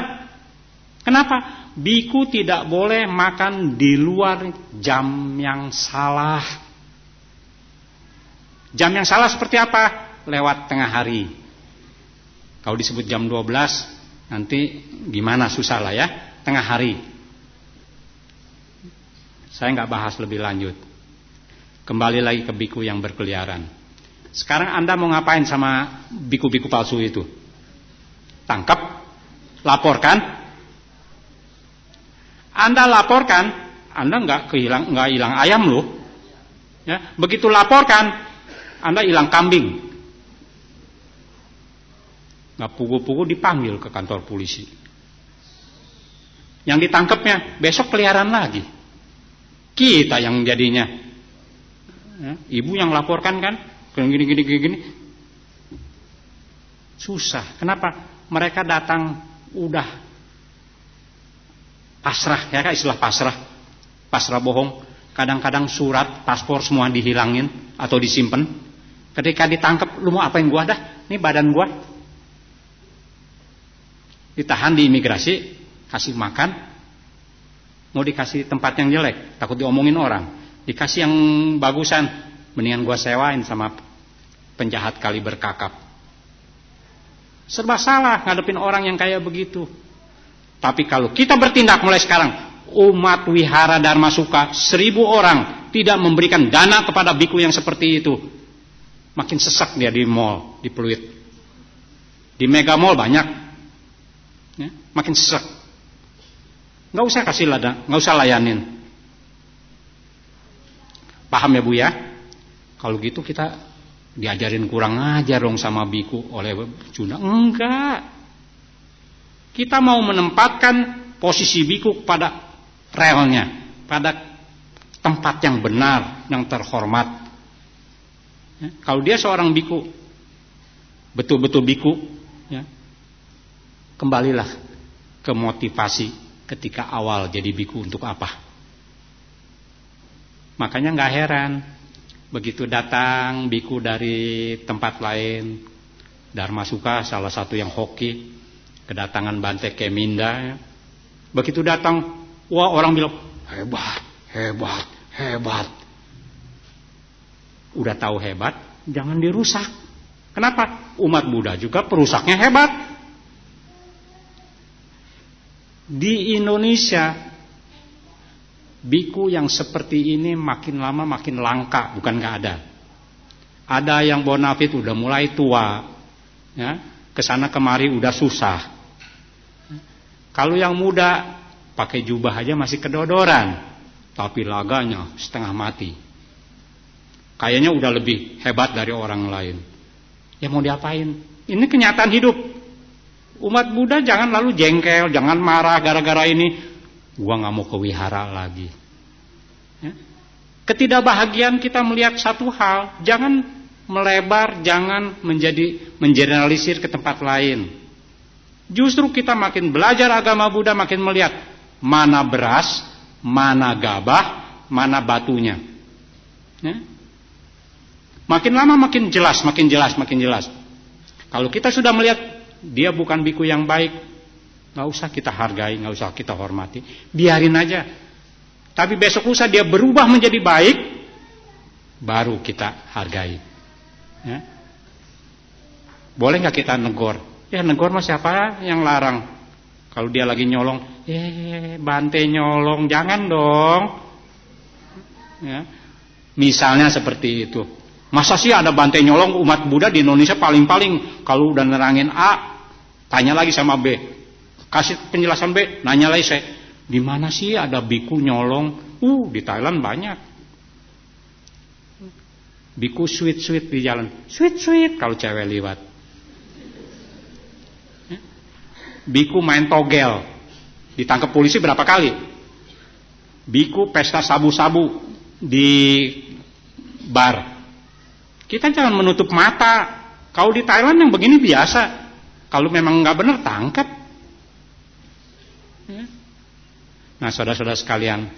Kenapa? Biku tidak boleh makan di luar jam yang salah. Jam yang salah seperti apa? Lewat tengah hari. Kalau disebut jam 12, nanti gimana, susah lah ya. Tengah hari. Saya nggak bahas lebih lanjut. Kembali lagi ke biku yang berkeliaran. Sekarang Anda mau ngapain sama biku-biku palsu itu? Tangkap, laporkan. Anda laporkan, Anda nggak hilang ayam loh. Ya, begitu laporkan, Anda hilang kambing. Nggak pugu-pugu dipanggil ke kantor polisi. Yang ditangkapnya besok keliaran lagi. Kita yang jadinya. Ya, ibu yang laporkan kan, gini. Susah. Kenapa? Mereka datang udah pasrah, ya kan, istilah pasrah bohong. Kadang-kadang surat, paspor semua dihilangin atau disimpan. Ketika ditangkap, lu mau apa yang gua dah? Ini badan gua. Ditahan di imigrasi, kasih makan. Mau dikasih tempat yang jelek, takut diomongin orang. Dikasih yang bagusan, mendingan gua sewain sama penjahat kali berkakap. Serba salah ngadepin orang yang kayak begitu. Tapi kalau kita bertindak mulai sekarang, umat Wihara Dharma Suka 1000 orang tidak memberikan dana kepada biku yang seperti itu, makin sesak dia di mall, di Pluit, di Mega Mall banyak, ya, makin sesak. Nggak usah kasih lada, nggak usah layanin. Paham ya Bu ya? Kalau gitu kita diajarin kurang ajar dong sama biku oleh Juna. Enggak. Kita mau menempatkan posisi biku pada relnya, pada tempat yang benar, yang terhormat. Ya, kalau dia seorang biku, betul-betul biku, ya, kembalilah ke motivasi ketika awal jadi biku untuk apa. Makanya nggak heran begitu datang biku dari tempat lain, Dharma Suka salah satu yang hoki, kedatangan Bante Keminda, ya. Begitu datang, wah orang bilang hebat. Udah tahu hebat, jangan dirusak. Kenapa? Umat Buddha juga perusaknya hebat. Di Indonesia, biku yang seperti ini makin lama makin langka, bukan nggak ada. Ada yang bonafit udah mulai tua, ya, kesana kemari udah susah. Kalau yang muda pakai jubah aja masih kedodoran, tapi laganya setengah mati. Kayaknya udah lebih hebat dari orang lain. Ya mau diapain? Ini kenyataan hidup. Umat Buddha jangan lalu jengkel, jangan marah gara-gara ini. Gua nggak mau ke wihara lagi. Ya. Ketidakbahagiaan kita melihat satu hal, jangan melebar, jangan mengeneralisir ke tempat lain. Justru kita makin belajar agama Buddha, makin melihat mana beras, mana gabah, mana batunya. Ya. Makin lama makin jelas, makin jelas, makin jelas. Kalau kita sudah melihat dia bukan biku yang baik, nggak usah kita hargai, nggak usah kita hormati, biarin aja. Tapi besok lusa dia berubah menjadi baik, baru kita hargai. Ya. Boleh nggak kita negor? Ya negor mah siapa yang larang? Kalau dia lagi nyolong, Bante nyolong, jangan dong. Ya. Misalnya seperti itu. Masa sih ada Bante nyolong? Umat Buddha di Indonesia paling-paling kalau udah nerangin A, tanya lagi sama B, kasih penjelasan B, nanya lagi C, di mana sih ada biku nyolong? Di Thailand banyak. Biku sweet di jalan, sweet kalau cewek liwat. Biku main togel, ditangkap polisi berapa kali? Biku pesta sabu-sabu di bar. Kita jangan menutup mata. Kalau di Thailand yang begini biasa. Kalau memang nggak benar tangkap. Nah, saudara-saudara sekalian,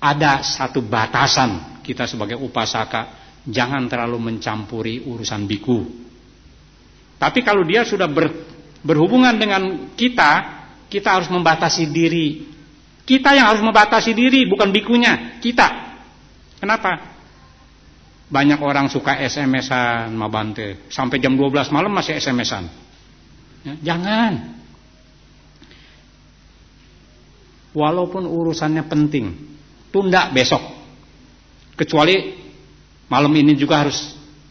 ada satu batasan kita sebagai upasaka, jangan terlalu mencampuri urusan biku. Tapi kalau dia sudah berhubungan dengan kita harus membatasi diri. Kita yang harus membatasi diri, bukan bikunya, kita. Kenapa? Banyak orang suka SMS-an sama Bante. Sampai jam 12 malam masih SMS-an. Ya, jangan. Walaupun urusannya penting, tunda besok. Kecuali malam ini juga harus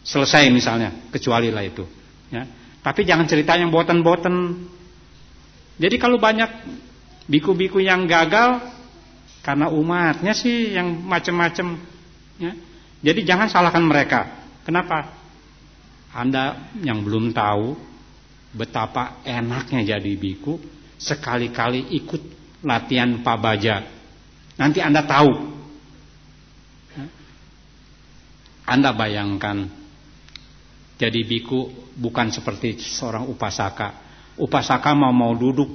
selesai misalnya. Kecuali lah itu. Ya. Tapi jangan cerita yang boten-boten. Jadi kalau banyak biku-biku yang gagal, karena umatnya sih yang macam-macam. Ya. Jadi jangan salahkan mereka. Kenapa? Anda yang belum tahu betapa enaknya jadi biku, sekali-kali ikut latihan pabaja. Nanti Anda tahu. Anda bayangkan jadi biku bukan seperti seorang upasaka. Upasaka mau duduk,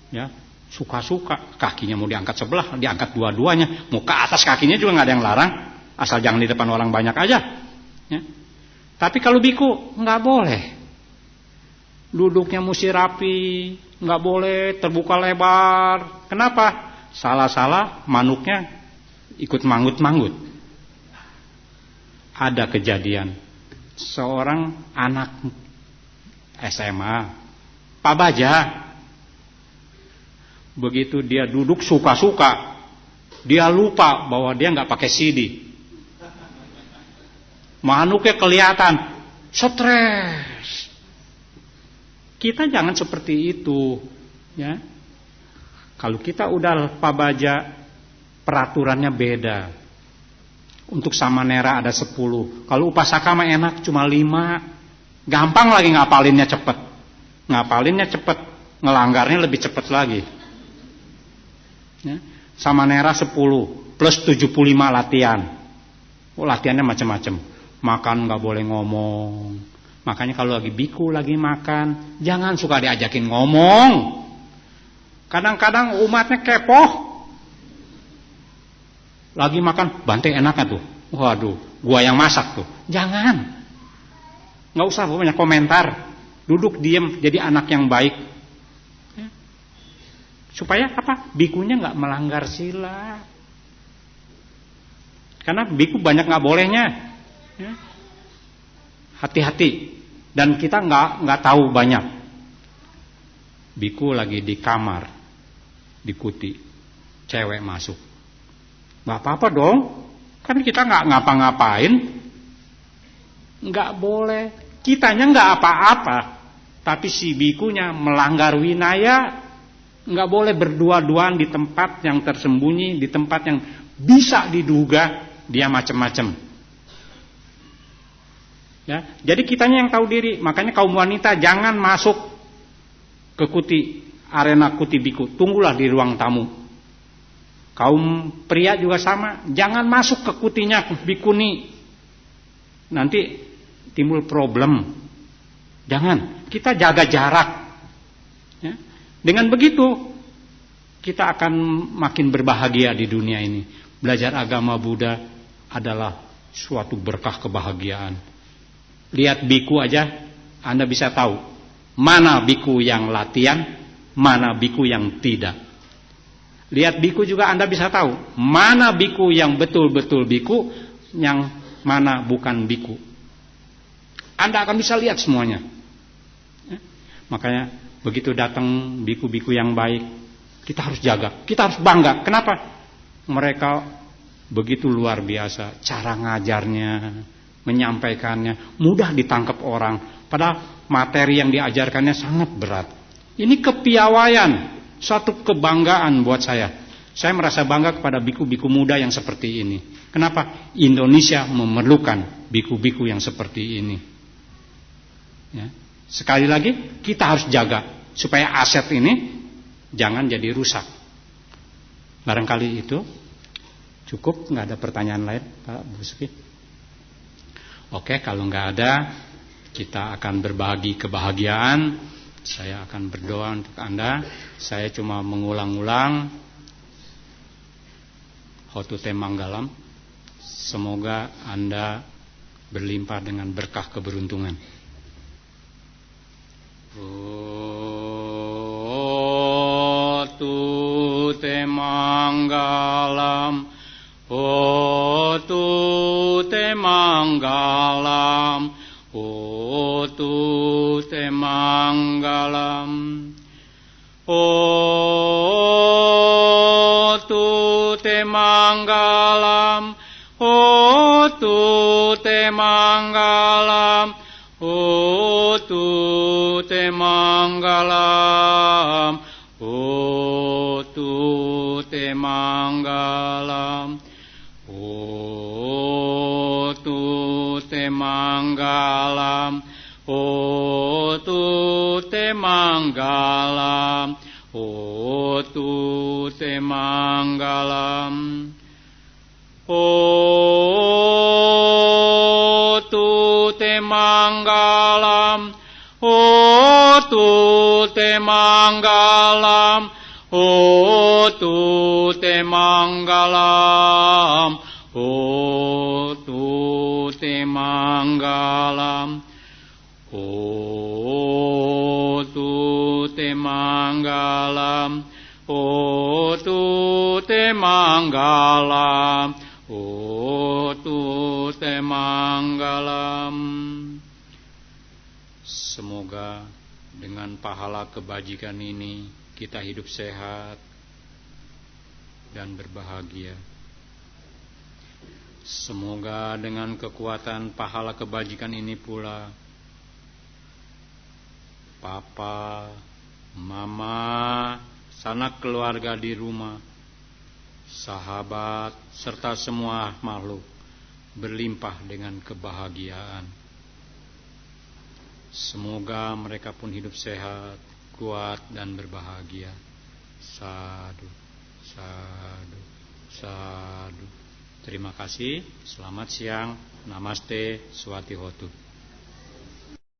ya suka-suka. Kakinya mau diangkat sebelah, diangkat dua-duanya. Mau ke atas kakinya juga nggak ada yang larang. Asal jangan di depan orang banyak aja. Ya. Tapi kalau biku nggak boleh. Duduknya mesti rapi, nggak boleh terbuka lebar. Kenapa? Salah-salah manuknya ikut manggut-manggut. Ada kejadian seorang anak SMA, pabaja. Begitu dia duduk suka-suka, dia lupa bahwa dia nggak pakai CD. Manuknya kelihatan, stres. Kita jangan seperti itu, ya. Kalau kita udah pabaja, peraturannya beda. Untuk samanera ada 10. Kalau upasaka mah enak cuma 5. Gampang lagi ngapalinnya cepet. Ngapalinnya cepet, ngelanggarnya lebih cepet lagi. Ya. Samanera 10 plus 75 latihan. Latihannya macam-macam. Makan gak boleh ngomong. Makanya kalau lagi biku lagi makan, jangan suka diajakin ngomong. Kadang-kadang umatnya kepoh. Lagi makan, Bante enaknya tuh. Waduh, gua yang masak tuh. Jangan. Gak usah banyak komentar. Duduk diem jadi anak yang baik. Ya. Supaya apa? Bikunya gak melanggar sila. Karena biku banyak gak bolehnya. Ya. Hati-hati. Dan kita nggak tahu banyak. Biku lagi di kamar, di kuti, cewek masuk. Nggak apa-apa dong. Kan kita nggak ngapa-ngapain. Nggak boleh. Kitanya nggak apa-apa. Tapi si bikunya melanggar winaya. Nggak boleh berdua-duaan di tempat yang tersembunyi, di tempat yang bisa diduga dia macam-macam. Ya, jadi kitanya yang tahu diri. Makanya kaum wanita jangan masuk ke arena kuti biku. Tunggulah di ruang tamu. Kaum pria juga sama. Jangan masuk ke kutinya bikuni. Nanti timbul problem. Jangan. Kita jaga jarak. Ya. Dengan begitu kita akan makin berbahagia di dunia ini. Belajar agama Buddha adalah suatu berkah kebahagiaan. Lihat biku aja, Anda bisa tahu mana biku yang latihan, mana biku yang tidak. Lihat biku juga Anda bisa tahu mana biku yang betul-betul biku, yang mana bukan biku. Anda akan bisa lihat semuanya. Ya. Makanya begitu datang biku-biku yang baik, kita harus jaga, kita harus bangga. Kenapa? Mereka begitu luar biasa cara ngajarnya, menyampaikannya, mudah ditangkap orang. Padahal materi yang diajarkannya sangat berat. Ini kepiawaian, suatu kebanggaan buat saya. Saya merasa bangga kepada biku-biku muda yang seperti ini. Kenapa? Indonesia memerlukan biku-biku yang seperti ini. Ya. Sekali lagi, kita harus jaga supaya aset ini jangan jadi rusak. Barangkali itu cukup, nggak ada pertanyaan lain, Pak Busuki? Oke, kalau nggak ada, kita akan berbagi kebahagiaan. Saya akan berdoa untuk Anda. Saya cuma mengulang-ulang Hotute Manggalam. Semoga Anda berlimpah dengan berkah keberuntungan. Hotute Manggalam, Hotute Manggalam, Hotute Manggalam, Hotute Manggalam, Hotute Manggalam, Hotute Manggalam, Hotute Manggalam, Hotute Manggalam, Hotute Manggalam, Hotute Manggalam, Hotute Manggalam, Hotute Manggalam, Hotute Manggalam, Hotute Manggalam, Hotute Manggalam, Hotute Manggalam, Hotute Manggalam. Semoga dengan pahala kebajikan ini kita hidup sehat dan berbahagia. Semoga dengan kekuatan pahala kebajikan ini pula Papa, Mama, sanak keluarga di rumah, sahabat, serta semua makhluk berlimpah dengan kebahagiaan. Semoga mereka pun hidup sehat, kuat dan berbahagia. Sadu, sadu, sadu. Terima kasih. Selamat siang. Namaste, Swati Hotu.